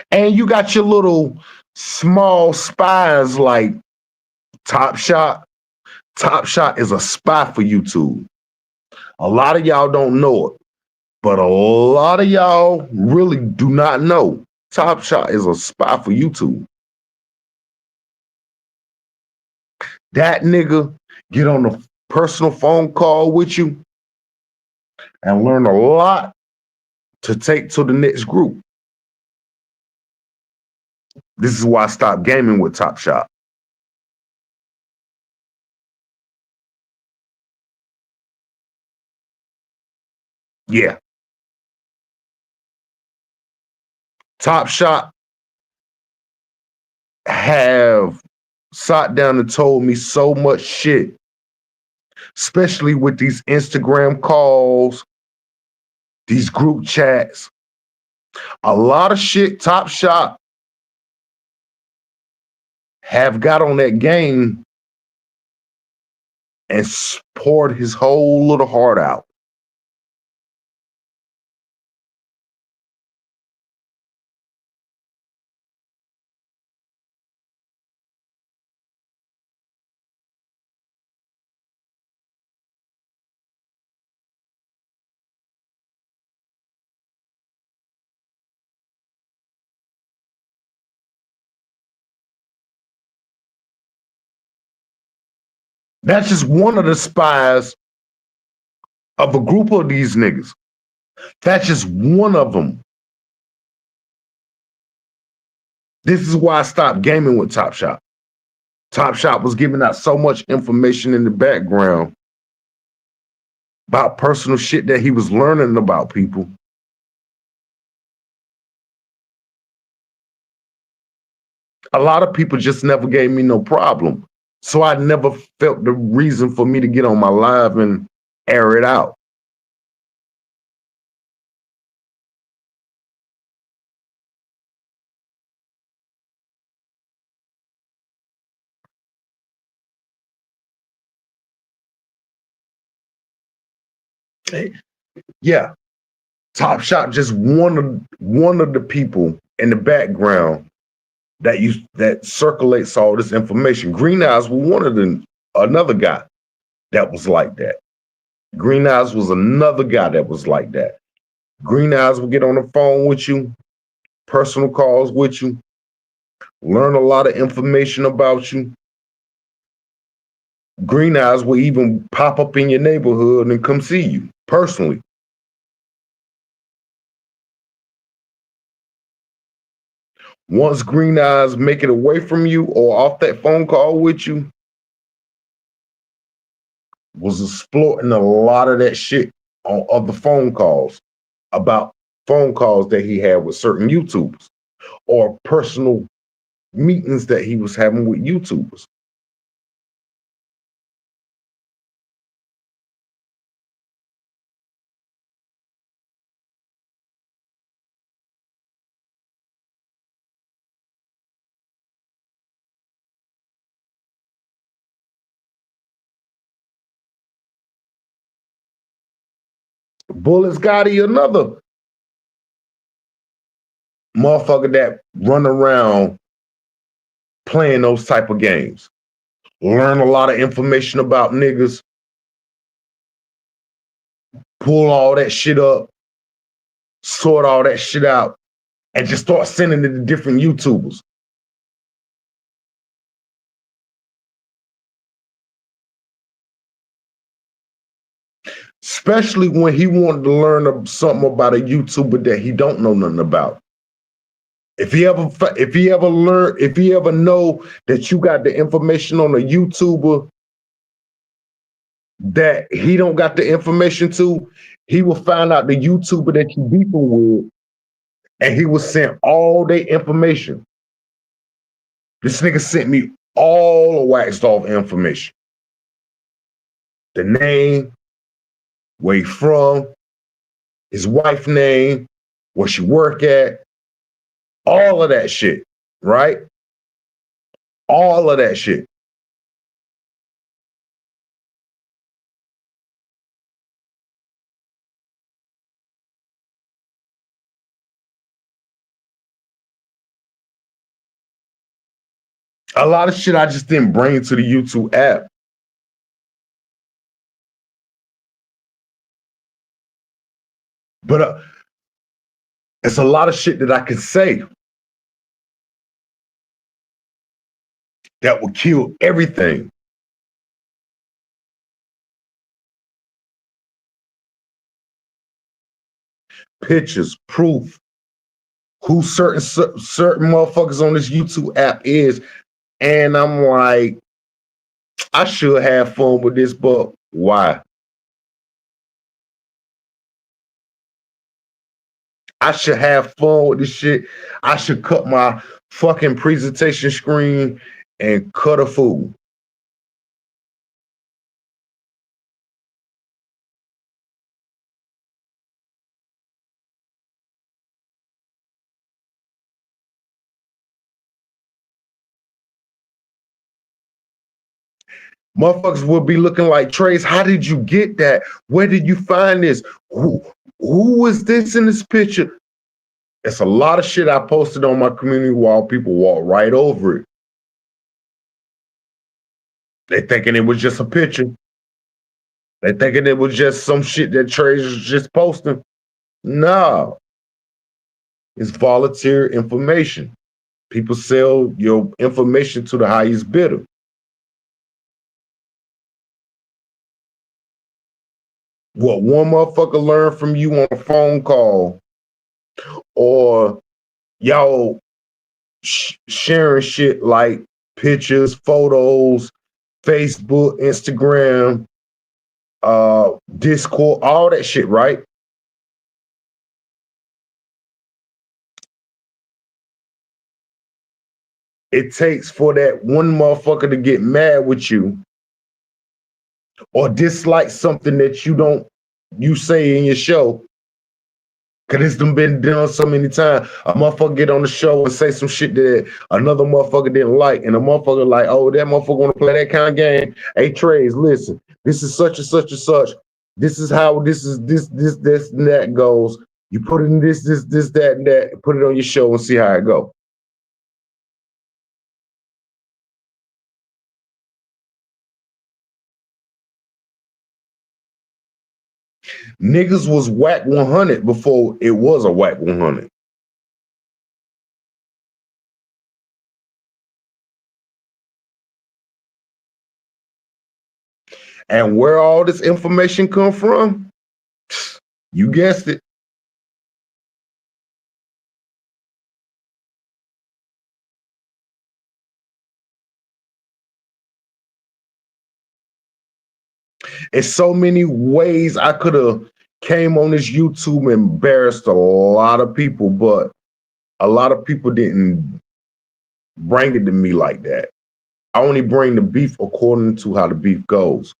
And you got your little small spies like Top Shot. Top Shot is a spy for YouTube. A lot of y'all don't know it, but a lot of y'all really do not know. Top Shot is a spy for YouTube. That nigga get on a personal phone call with you and learn a lot to take to the next group. This is why I stopped gaming with Top Shot. Yeah. Top Shot have sat down and told me so much shit, especially with these Instagram calls, these group chats. A lot of shit Top Shot have got on that game and poured his whole little heart out. That's just one of the spies of a group of these niggas. That's just one of them. This is why I stopped gaming with Top Shot. Top Shot was giving out so much information in the background about personal shit that he was learning about people. A lot of people just never gave me no problem. So I never felt the reason for me to get on my live and air it out. Yeah, Top Shot just one of the people in the background that circulates all this information. Green Eyes was another guy that was like that. Green Eyes was another guy that was like that. Green Eyes will get on the phone with you, personal calls with you, learn a lot of information about you. Green Eyes will even pop up in your neighborhood and come see you personally. Once Green Eyes make it away from you or off that phone call with you, was exploiting a lot of that shit on other phone calls about phone calls that he had with certain YouTubers or personal meetings that he was having with YouTubers. Bullets Gotti, another motherfucker that run around playing those type of games. Learn a lot of information about niggas, pull all that shit up, sort all that shit out, and just start sending it to different YouTubers. Especially when he wanted to learn something about a YouTuber that he don't know nothing about. If he ever know that you got the information on a YouTuber that he don't got the information to, he will find out the YouTuber that you beefing with, and he will send all their information. This nigga sent me all the waxed off information. The name, where he from, his wife name, where she work at, all of that shit, right? All of that shit. A lot of shit I just didn't bring to the YouTube app. But it's a lot of shit that I can say that will kill everything. Pictures, proof, who certain motherfuckers on this YouTube app is. And I'm like, I should have fun with this, but why? I should have fun with this shit. I should cut my fucking presentation screen and cut a fool. Motherfuckers will be looking like, Trace, how did you get that? Where did you find this? Who is this in this picture? It's a lot of shit I posted on my community wall. People walk right over it. They thinking it was just a picture. They thinking it was just some shit that Trace was just posting. No. It's volunteer information. People sell your information to the highest bidder. What one motherfucker learned from you on a phone call, or y'all sharing shit like pictures, photos, Facebook, Instagram, Discord, all that shit, right? It takes for that one motherfucker to get mad with you or dislike something that you say in your show. Cause it's been done so many times. A motherfucker get on the show and say some shit that another motherfucker didn't like, and a motherfucker like, oh, that motherfucker want to play that kind of game. Hey, Trace, listen, this is such and such and such. This is how this and that goes. You put in this, that, and that, put it on your show and see how it go. Niggas was whack 100 before it was a whack 100. And where all this information come from? You guessed it. It's so many ways I could have came on this YouTube and embarrassed a lot of people, but a lot of people didn't bring it to me like that. I only bring the beef according to how the beef goes.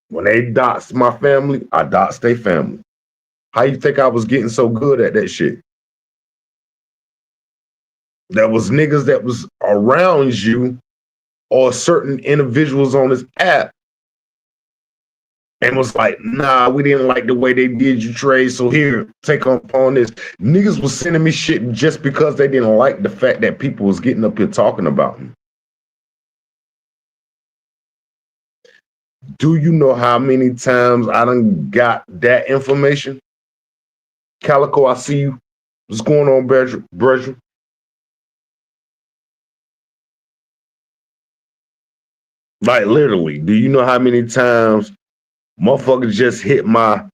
When they dox my family, I dox their family. How you think I was getting so good at that shit? There was niggas that was around you or certain individuals on this app and was like, nah, we didn't like the way they did you, Trey. So here, take up on this. Niggas was sending me shit just because they didn't like the fact that people was getting up here talking about me. Do you know how many times I done got that information? Calico, I see you. What's going on, Brethren? Like literally, do you know how many times motherfuckers just hit my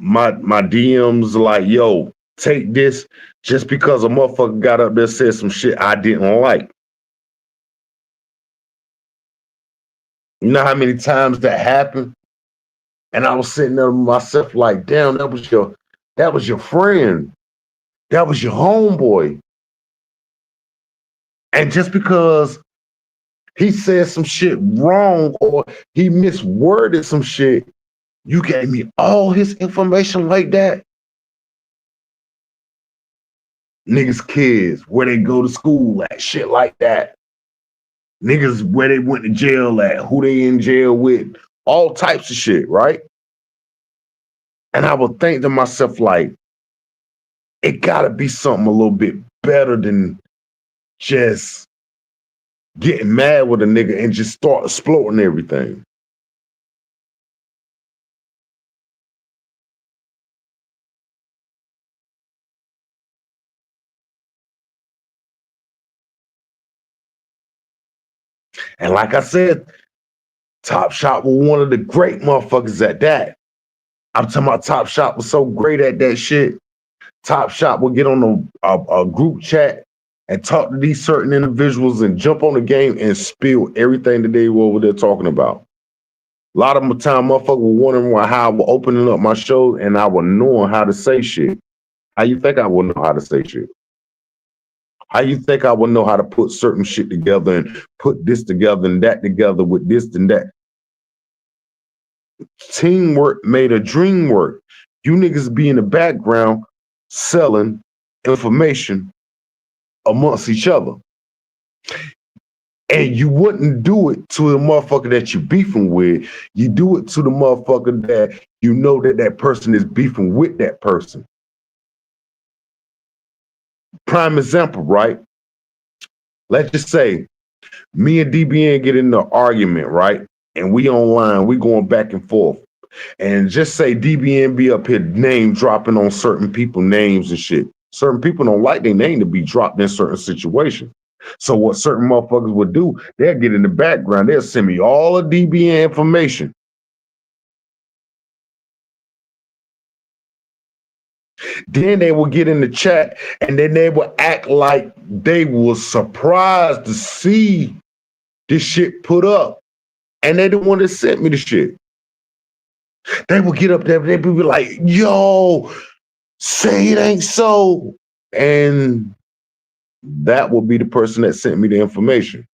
DMs like, yo, take this just because a motherfucker got up there said some shit I didn't like. You know how many times that happened? And I was sitting there with myself like, damn, that was your friend. That was your homeboy. And just because he said some shit wrong or he misworded some shit, you gave me all his information like that. Niggas' kids, where they go to school at, shit like that. Niggas, where they went to jail at, who they in jail with, all types of shit, right? And I would think to myself, like, it gotta be something a little bit better than just getting mad with a nigga and just start exploring everything. And like I said, Top Shot was one of the great motherfuckers at that. I'm talking about Top Shot was so great at that shit. Top Shot would get on a group chat and talk to these certain individuals and jump on the game and spill everything that they were over there talking about. A lot of the time, motherfuckers were wondering how I was opening up my show and I was knowing how to say shit. How you think I would know how to say shit? How you think I would know how to put certain shit together and put this together and that together with this and that? Teamwork made a dream work. You niggas be in the background selling information amongst each other. And you wouldn't do it to the motherfucker that you beefing with. You do it to the motherfucker that you know that that person is beefing with that person. Prime example, right? Let's just say me and DBN get in the argument, right? And we online, we going back and forth. And just say DBN be up here name dropping on certain people names and shit. Certain people don't like their name to be dropped in certain situations. So what certain motherfuckers would do, they'll get in the background, they'll send me all the DBN information. Then they will get in the chat and then they will act like they were surprised to see this shit put up. And they the one that sent me the shit. They will get up there, they will be like, yo, say it ain't so. And that will be the person that sent me the information.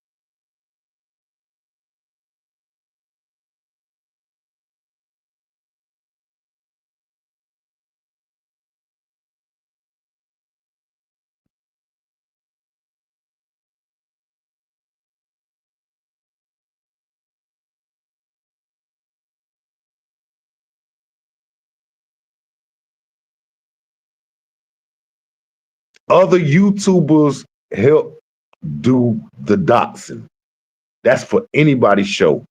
Other YouTubers help do the doxing. That's for anybody's show.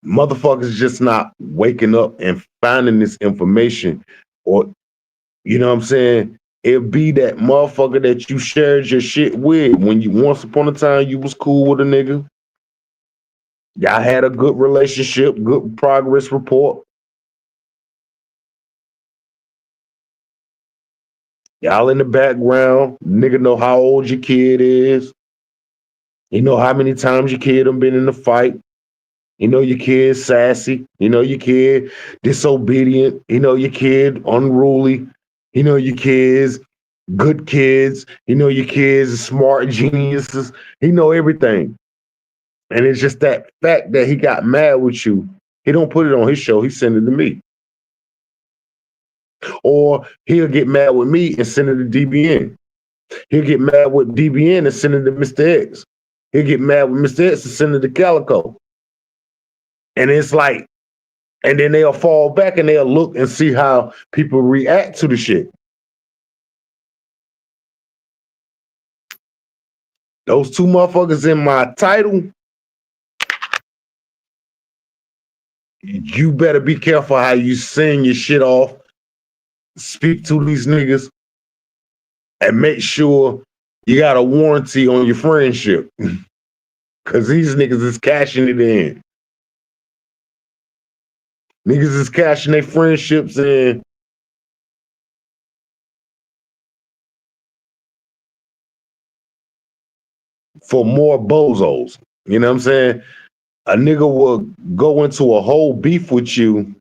Motherfuckers just not waking up and finding this information, or you know what I'm saying? It be that motherfucker that you shared your shit with when you once upon a time you was cool with a nigga. Y'all had a good relationship, good progress report. Y'all in the background, nigga know how old your kid is. You know how many times your kid done been in the fight. You know your kid sassy. You know your kid disobedient. You know your kid unruly. You know your kids good kids. You know your kids smart geniuses. He know everything. And it's just that fact that he got mad with you. He don't put it on his show. He send it to me. Or he'll get mad with me and send it to DBN. He'll get mad with DBN and send it to Mr. X. He'll get mad with Mr. X and send it to Calico. And it's like, and then they'll fall back and they'll look and see how people react to the shit. Those two motherfuckers in my title, you better be careful how you send your shit off, speak to these niggas, and make sure you got a warranty on your friendship. Cause these niggas is cashing it in. Niggas is cashing their friendships in for more bozos. You know what I'm saying? A nigga will go into a whole beef with you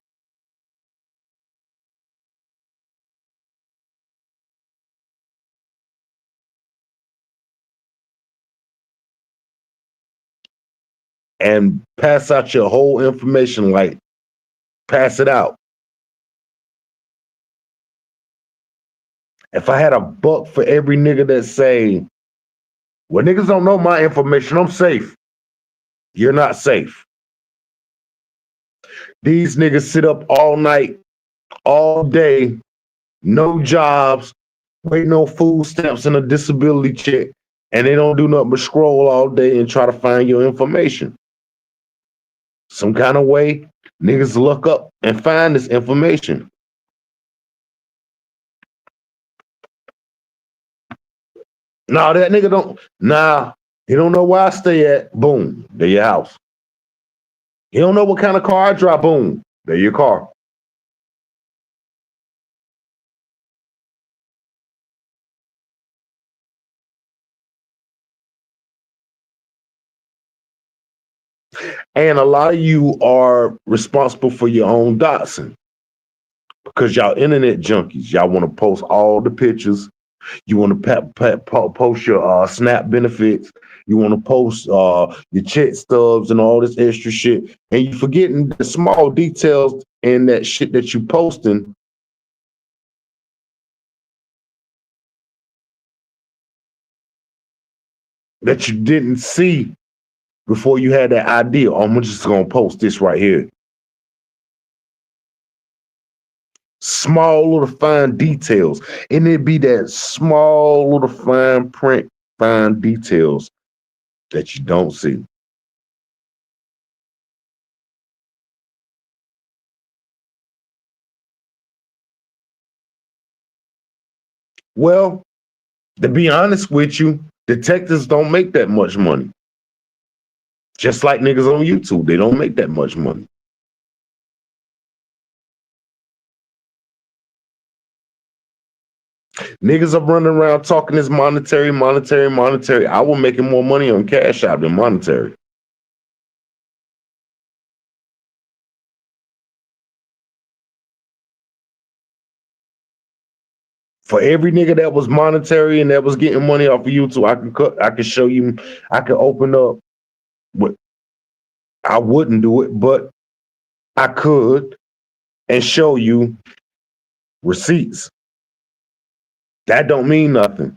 and pass out your whole information, like pass it out. If I had a buck for every nigga that say, well, niggas don't know my information, I'm safe. You're not safe. These niggas sit up all night, all day, no jobs, waiting on food stamps and a disability check, and they don't do nothing but scroll all day and try to find your information. Some kind of way, niggas look up and find this information. Nah, that nigga don't. Nah, he don't know where I stay at. Boom, there your house. He don't know what kind of car I drive. Boom, there your car. And a lot of you are responsible for your own doxing because y'all internet junkies. Y'all want to post all the pictures. You want to post your SNAP benefits. You want to post your check stubs and all this extra shit. And you forgetting the small details in that shit that you posting that you didn't see before you had that idea. Oh, I'm just going to post this right here. Small little fine details. And it be that small little fine print, fine details that you don't see. Well, to be honest with you, detectives don't make that much money. Just like niggas on YouTube, they don't make that much money. Niggas are running around talking this monetary, monetary, monetary. I was making more money on Cash App than monetary. For every nigga that was monetary and that was getting money off of YouTube, I could show you, I could open up what I wouldn't do it, but I could and show you receipts. That don't mean nothing.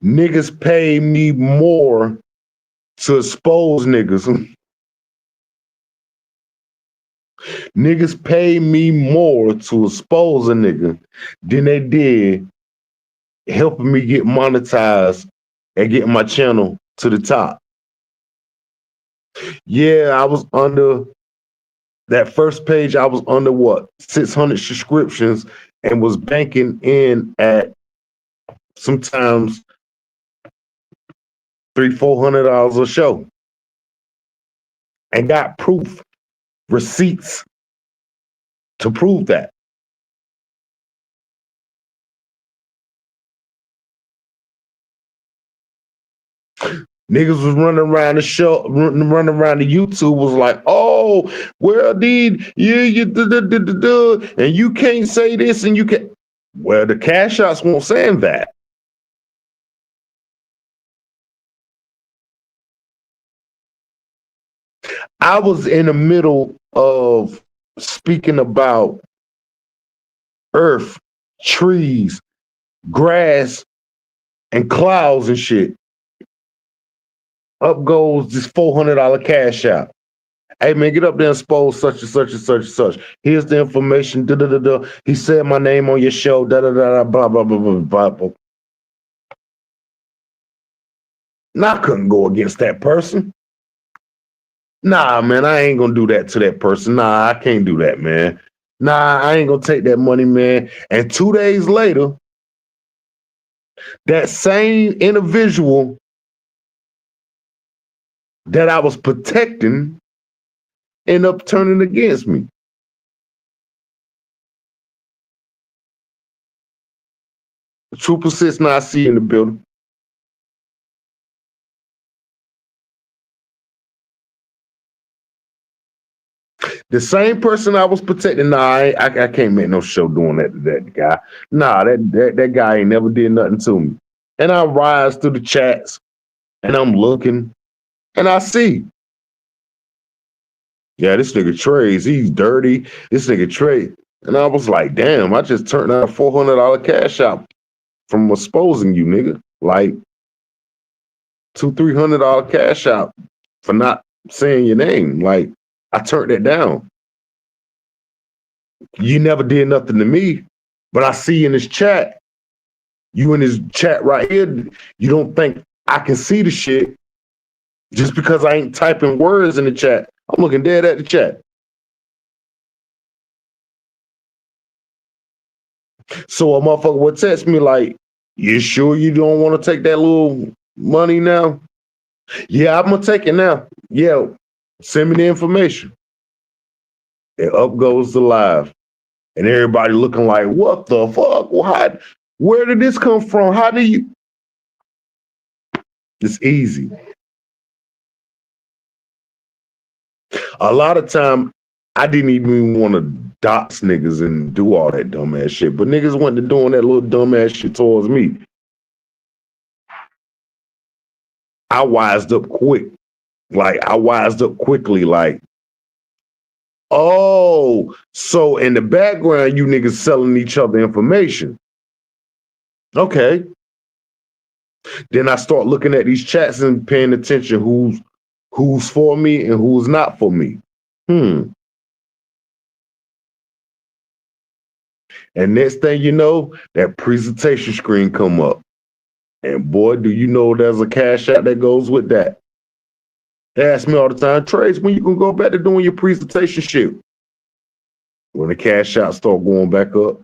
Niggas pay me more to expose niggas. Niggas pay me more to expose a nigga than they did helping me get monetized and getting my channel to the top. Yeah, I was under that first page. I was under what, 600 subscriptions, and was banking in at sometimes $300-400 a show, and got proof, receipts to prove that. Niggas was running around the show, running around the YouTube, was like, "Oh, well, dude, you and you can't say this, and you can." Well, the cash outs won't saying that. I was in the middle of speaking about earth, trees, grass, and clouds and shit. Up goes this $400 cash out. Hey man, get up there and expose such and such and such and such. Here's the information. Da da da da. He said my name on your show. Da da da da. Blah blah blah blah blah. Blah. Now I couldn't go against that person. Nah, man, I ain't gonna do that to that person. Nah, I can't do that, man. Nah, I ain't gonna take that money, man. And 2 days later, that same individual that I was protecting ended up turning against me. True persist, now I see you in the building. The same person I was protecting. Nah, I can't make no show doing that to that guy. Nah, that guy ain't never did nothing to me. And I rise through the chats, and I'm looking, and I see, yeah, this nigga Trey's, he's dirty. This nigga Trey. And I was like, damn, I just turned out a $400 cash out from exposing you, nigga. Like $200-300 cash out for not saying your name. Like, I turned it down. You never did nothing to me, but I see in this chat, you in this chat right here, you don't think I can see the shit just because I ain't typing words in the chat. I'm looking dead at the chat. So a motherfucker would text me like, you sure you don't want to take that little money now? Yeah, I'm gonna take it now. Yeah, send me the information. And up goes the live. And everybody looking like, what the fuck? Why? Where did this come from? How do you? It's easy. A lot of time, I didn't even want to dox niggas and do all that dumbass shit, but niggas went to doing that little dumbass shit towards me. I wised up quick. Like, I wised up quickly, like, oh, so in the background, you niggas selling each other information. Okay. Then I start looking at these chats and paying attention who's for me and who's not for me. And next thing you know, that presentation screen come up. And boy, do you know there's a cash out that goes with that. They ask me all the time, Trace, when you gonna go back to doing your presentation shit? When the cash out start going back up.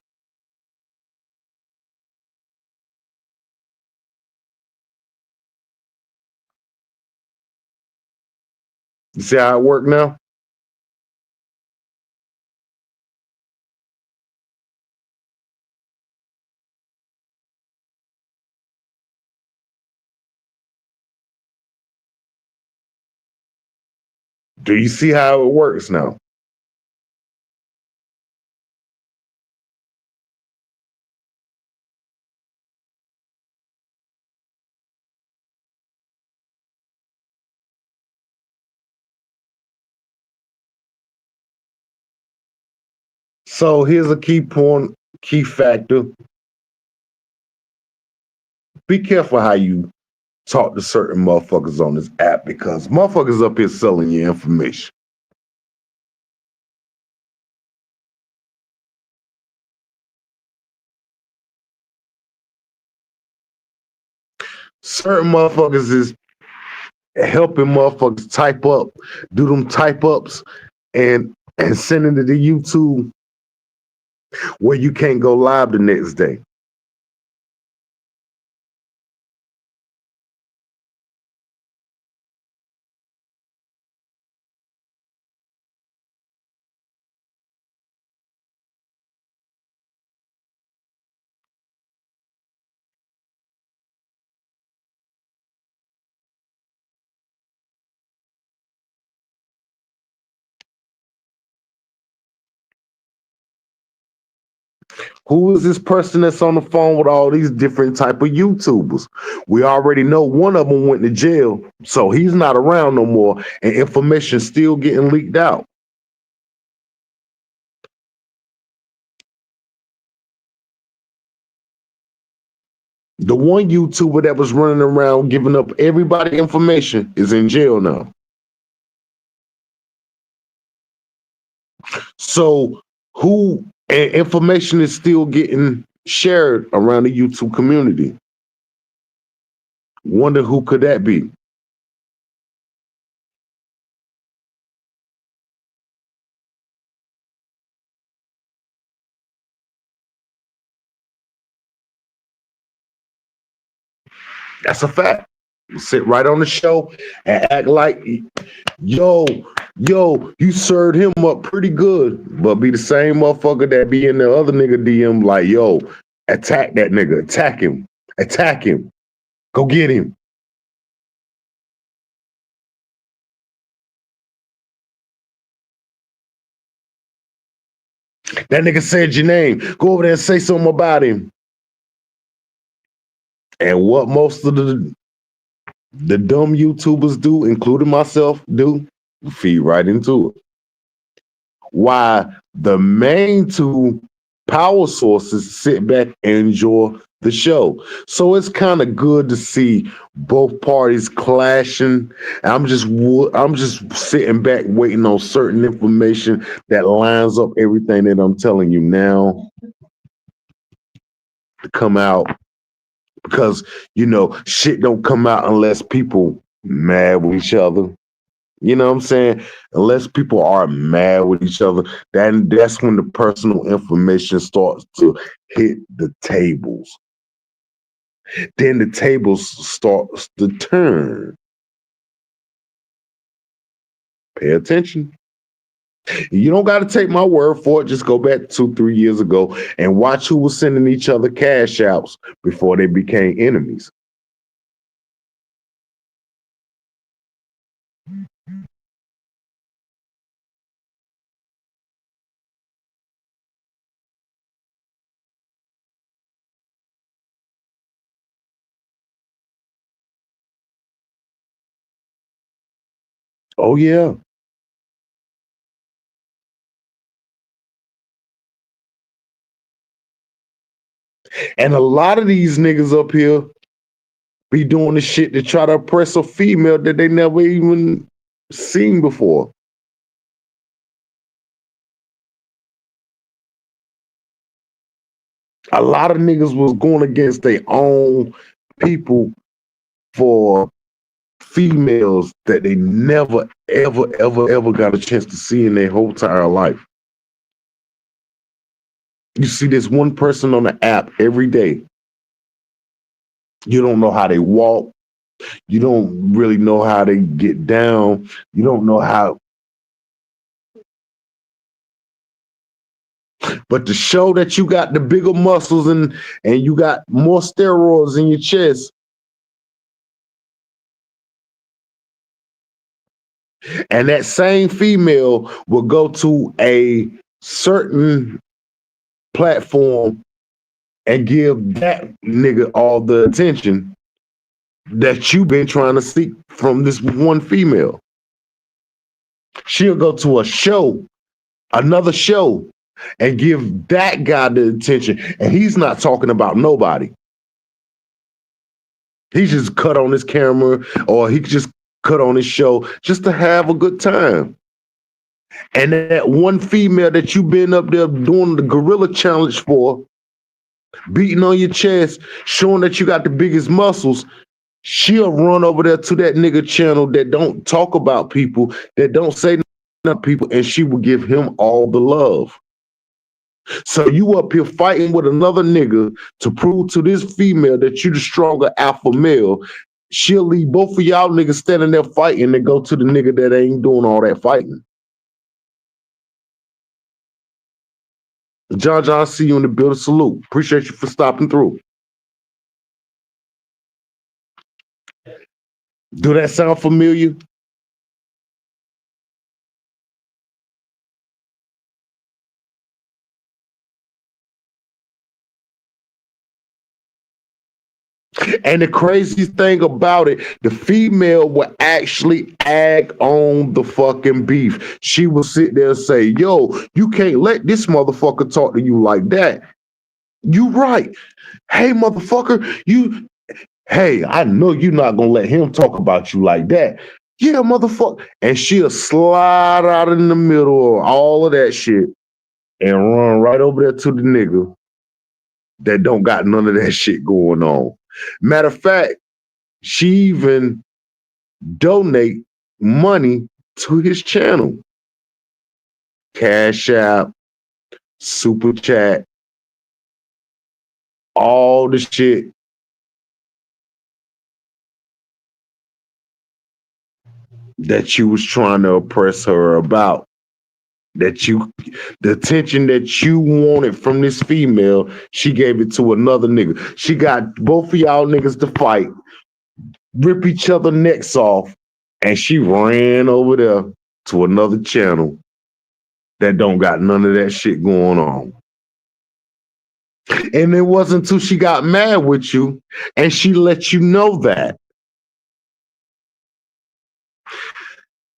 You see how it work now? Do you see how it works now? So here's a key factor. Be careful how you talk to certain motherfuckers on this app, because motherfuckers up here selling your information. Certain motherfuckers is helping motherfuckers type up, do them type ups, and sending it to YouTube where you can't go live the next day. Who is this person that's on the phone with all these different type of YouTubers? We already know one of them went to jail, so he's not around no more, and information still getting leaked out. The one YouTuber that was running around giving up everybody information is in jail now. So who and information is still getting shared around the YouTube community? Wonder who could that be? That's a fact. Sit right on the show and act like, yo, you served him up pretty good, but be the same motherfucker that be in the other nigga DM like, yo, attack that nigga, attack him, go get him. That nigga said your name. Go over there and say something about him. And what most of the dumb YouTubers do, including myself, do feed right into it. Why the main two power sources sit back and enjoy the show. So it's kind of good to see both parties clashing. I'm just sitting back waiting on certain information that lines up everything that I'm telling you now to come out, because shit don't come out unless people mad with each other. You know what I'm saying? Unless people are mad with each other, that's when the personal information starts to hit the tables. Then the tables starts to turn. Pay attention. You don't got to take my word for it. Just go back 2-3 years ago and watch who was sending each other cash outs before they became enemies. Oh, yeah. And a lot of these niggas up here be doing the shit to try to oppress a female that they never even seen before. A lot of niggas was going against their own people for females that they never, ever got a chance to see in their whole entire life. You see this one person on the app every day. You don't know how they walk. You don't really know how they get down. You don't know how. But to show that you got the bigger muscles and you got more steroids in your chest, and that same female will go to a certain platform and give that nigga all the attention that you've been trying to seek from this one female. She'll go to a show, another show, and give that guy the attention. And he's not talking about nobody. He just cut on his camera, or he just cut on his show just to have a good time. And that one female that you've been up there doing the gorilla challenge for, beating on your chest, showing that you got the biggest muscles, she'll run over there to that nigga channel that don't talk about people, that don't say nothing about people, and she will give him all the love. So you up here fighting with another nigga to prove to this female that you the stronger alpha male. She'll leave both of y'all niggas standing there fighting and go to the nigga that ain't doing all that fighting. John, I see you in the building. Salute. Appreciate you for stopping through. Do that sound familiar? And the crazy thing about it, the female would actually ag on the fucking beef. She would sit there and say, yo, you can't let this motherfucker talk to you like that. You right. Hey, motherfucker, hey, I know you're not gonna let him talk about you like that. Yeah, motherfucker. And she'll slide out in the middle of all of that shit and run right over there to the nigga that don't got none of that shit going on. Matter of fact, she even donate money to his channel. Cash App, Super Chat, all the shit. That you was trying to oppress her about. The attention that you wanted from this female, she gave it to another nigga. She got both of y'all niggas to fight, rip each other necks off, and she ran over there to another channel that don't got none of that shit going on. And it wasn't until she got mad with you and she let you know that.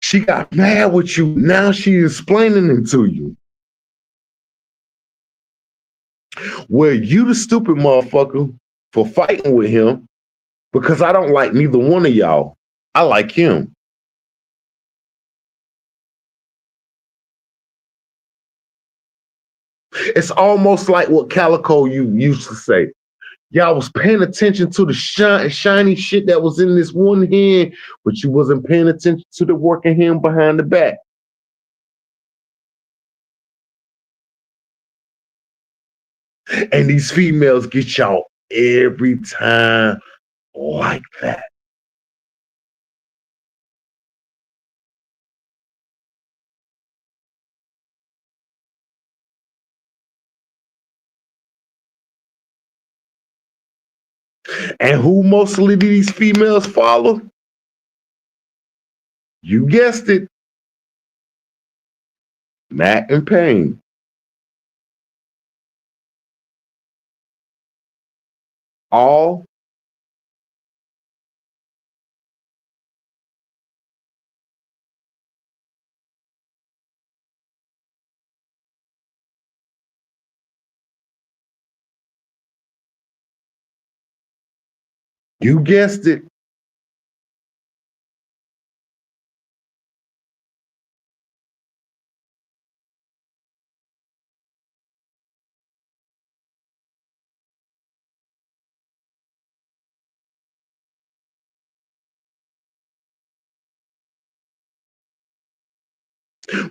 She got mad with you. Now she's explaining it to you. Well, you the stupid motherfucker for fighting with him because I don't like neither one of y'all. I like him. It's almost like what Calico you used to say. Y'all was paying attention to the shiny shit that was in this one hand, but you wasn't paying attention to the working hand behind the back. And these females get y'all every time like that. And who mostly these females follow? You guessed it. Matt and Payne. All you guessed it.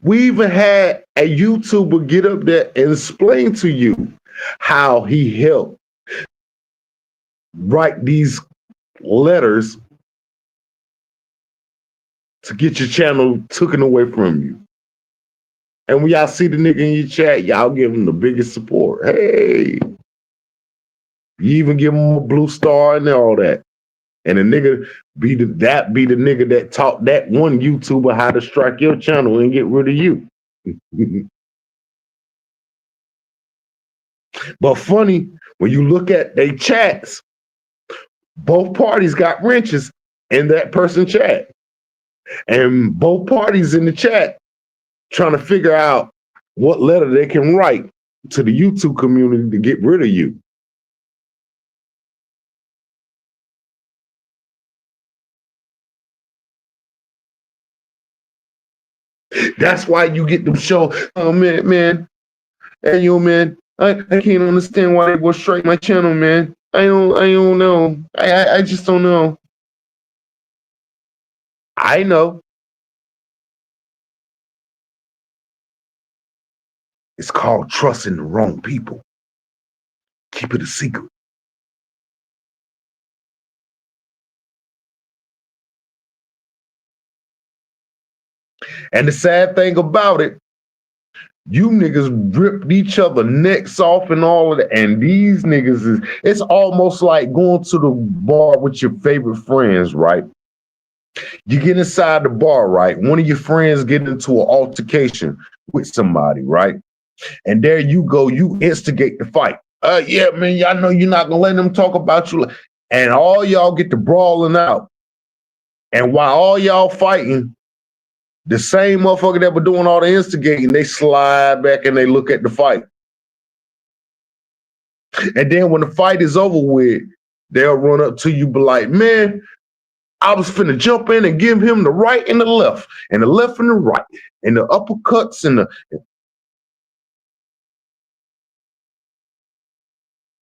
We even had a YouTuber get up there and explain to you how he helped write these letters to get your channel taken away from you. And when y'all see the nigga in your chat, y'all give him the biggest support. Hey, you even give him a blue star and all that. And the nigga be the nigga that taught that one YouTuber how to strike your channel and get rid of you. But funny, when you look at their chats, both parties got wrenches in that person chat. And both parties in the chat trying to figure out what letter they can write to the YouTube community to get rid of you. That's why you get them show, oh man, hey yo man, I can't understand why they will strike my channel, man. I don't know. I just don't know. I know. It's called trusting the wrong people. Keep it a secret. And the sad thing about it, you niggas ripped each other necks off and all of that. And these niggas is, it's almost like going to the bar with your favorite friends, right? You get inside the bar, right? One of your friends get into an altercation with somebody, right? And there you go, you instigate the fight. Yeah, man, y'all know you're not gonna let them talk about you. And all y'all get to brawling out. And while all y'all fighting, the same motherfucker that were doing all the instigating, they slide back and they look at the fight. And then when the fight is over with, they'll run up to you, be like, man, I was finna jump in and give him the right and the left and the right and the uppercuts and the.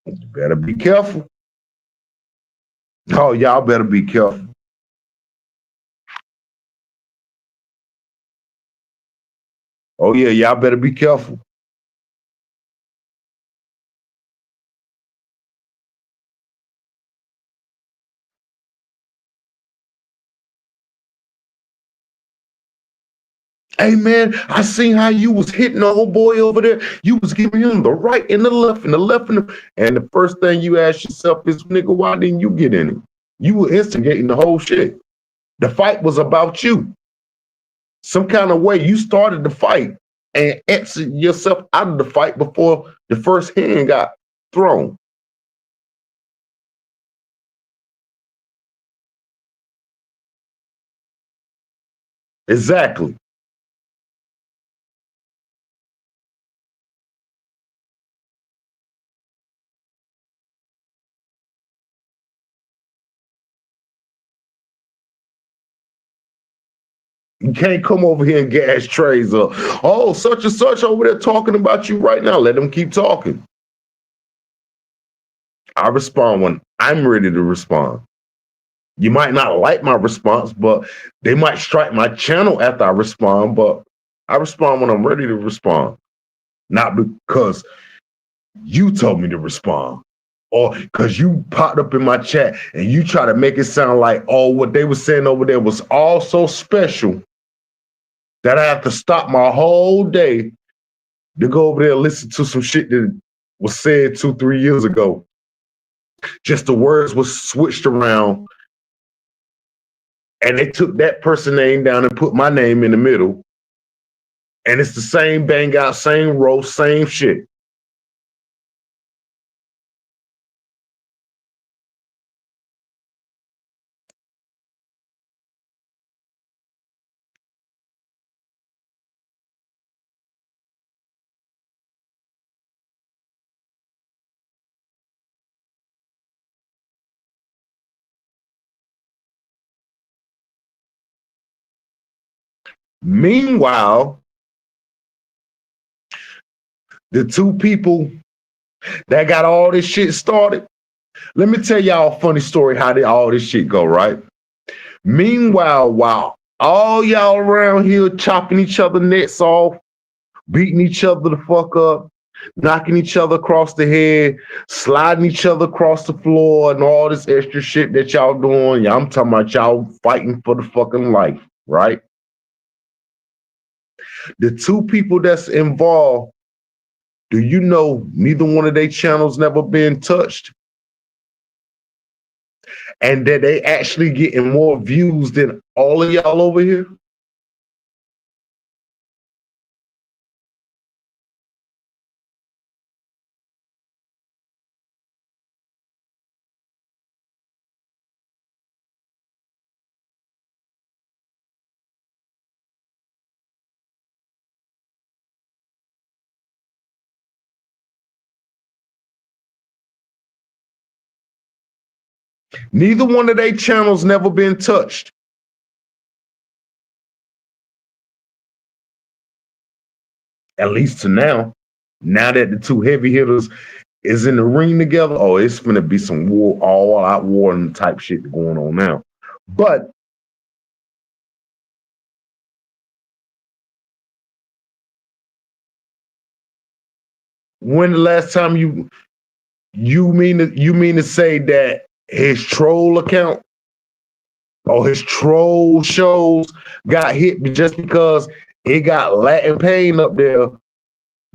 You better be careful. Oh, y'all better be careful. Oh yeah, y'all better be careful. Hey man, I seen how you was hitting the old boy over there. You was giving him the right and the left and the left and the first thing you ask yourself is, nigga, why didn't you get in it? You were instigating the whole shit. The fight was about you. Some kind of way you started the fight and exit yourself out of the fight before the first hand got thrown. Exactly. You can't come over here and gas trays up. Oh, such and such over there talking about you right now. Let them keep talking. I respond when I'm ready to respond. You might not like my response, but they might strike my channel after I respond, but I respond when I'm ready to respond. Not because you told me to respond or because you popped up in my chat and you try to make it sound like, oh, what they were saying over there was all so special that I have to stop my whole day to go over there and listen to some shit that was said 2-3 years ago. Just the words was switched around and they took that person name down and put my name in the middle. And it's the same bang out, same roast, same shit. Meanwhile, the two people that got all this shit started, let me tell y'all a funny story how did all this shit go, right? Meanwhile, while all y'all around here chopping each other necks off, beating each other the fuck up, knocking each other across the head, sliding each other across the floor, and all this extra shit that y'all doing. Yeah, I'm talking about y'all fighting for the fucking life, right? The two people that's involved, do you know neither one of their channels never been touched? And that they actually getting more views than all of y'all over here? Neither one of their channels never been touched. At least to now. Now that the two heavy hitters is in the ring together, oh, it's gonna be some war, all out war and type shit going on now. But When the last time you mean to say that his troll account or his troll shows got hit just because it got Latin Pain up there?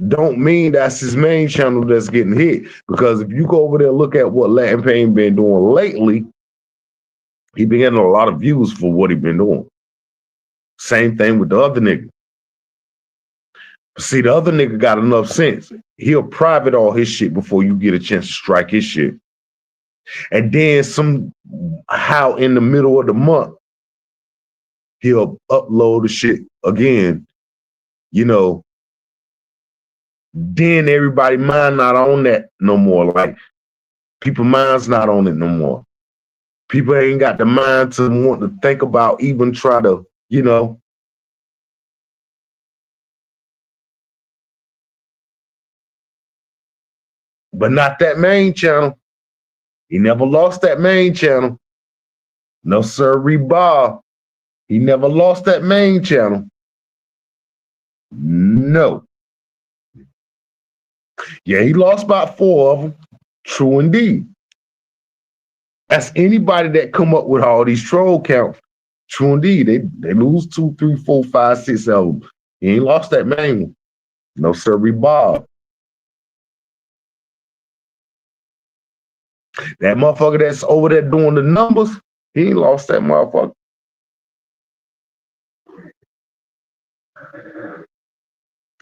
Don't mean that's his main channel that's getting hit. Because if you go over there and look at what Latin Pain been doing lately, he been getting a lot of views for what he been doing. Same thing with the other nigga. See, the other nigga got enough sense. He'll private all his shit before you get a chance to strike his shit. And then somehow in the middle of the month, he'll upload the shit again, you know. Then everybody mind not on that no more. Like, people mind's not on it no more. People ain't got the mind to want to think about even try to, you know. But not that main channel. He never lost that main channel. No, sir, Bob. He never lost that main channel. No. Yeah, he lost about 4 of them. True indeed. That's anybody that come up with all these troll counts. True indeed. They lose 2, 3, 4, 5, 6 of them. He ain't lost that main one. No, sir, Bob. That motherfucker that's over there doing the numbers, he ain't lost that motherfucker.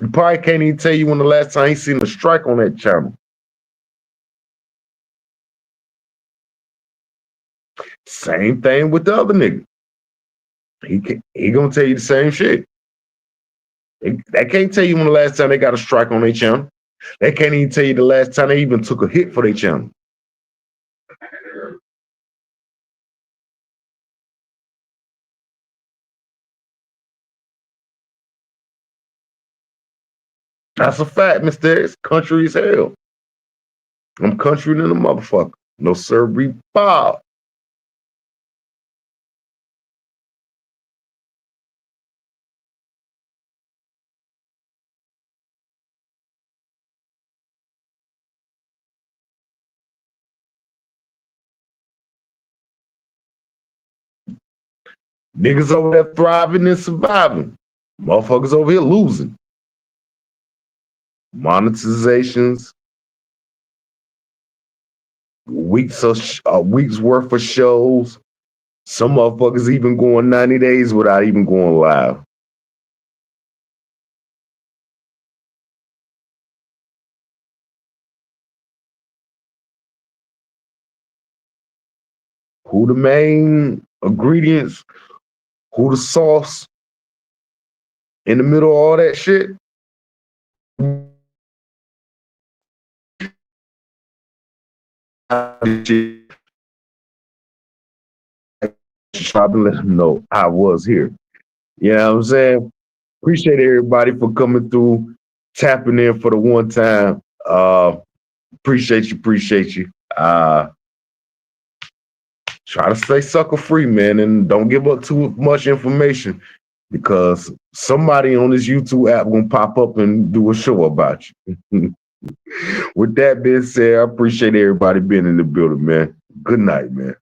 He probably can't even tell you when the last time he seen a strike on that channel. Same thing with the other nigga. He gonna tell you the same shit. They can't tell you when the last time they got a strike on their channel. They can't even tell you the last time they even took a hit for their channel. That's a fact, Mr. X. Country as hell. I'm country than a motherfucker. No sir, Bob. Niggas over there thriving and surviving. Motherfuckers over here losing. Monetizations, weeks worth of shows. Some motherfuckers even going 90 days without even going live. Who the main ingredients? Who the sauce in the middle of all that shit? Try to let them know I was here. You know what I'm saying? Appreciate everybody for coming through, tapping in for the one time. Appreciate you. Try to stay sucker free, man, and don't give up too much information because somebody on this YouTube app gonna pop up and do a show about you. With that being said, I appreciate everybody being in the building, man. Good night, man.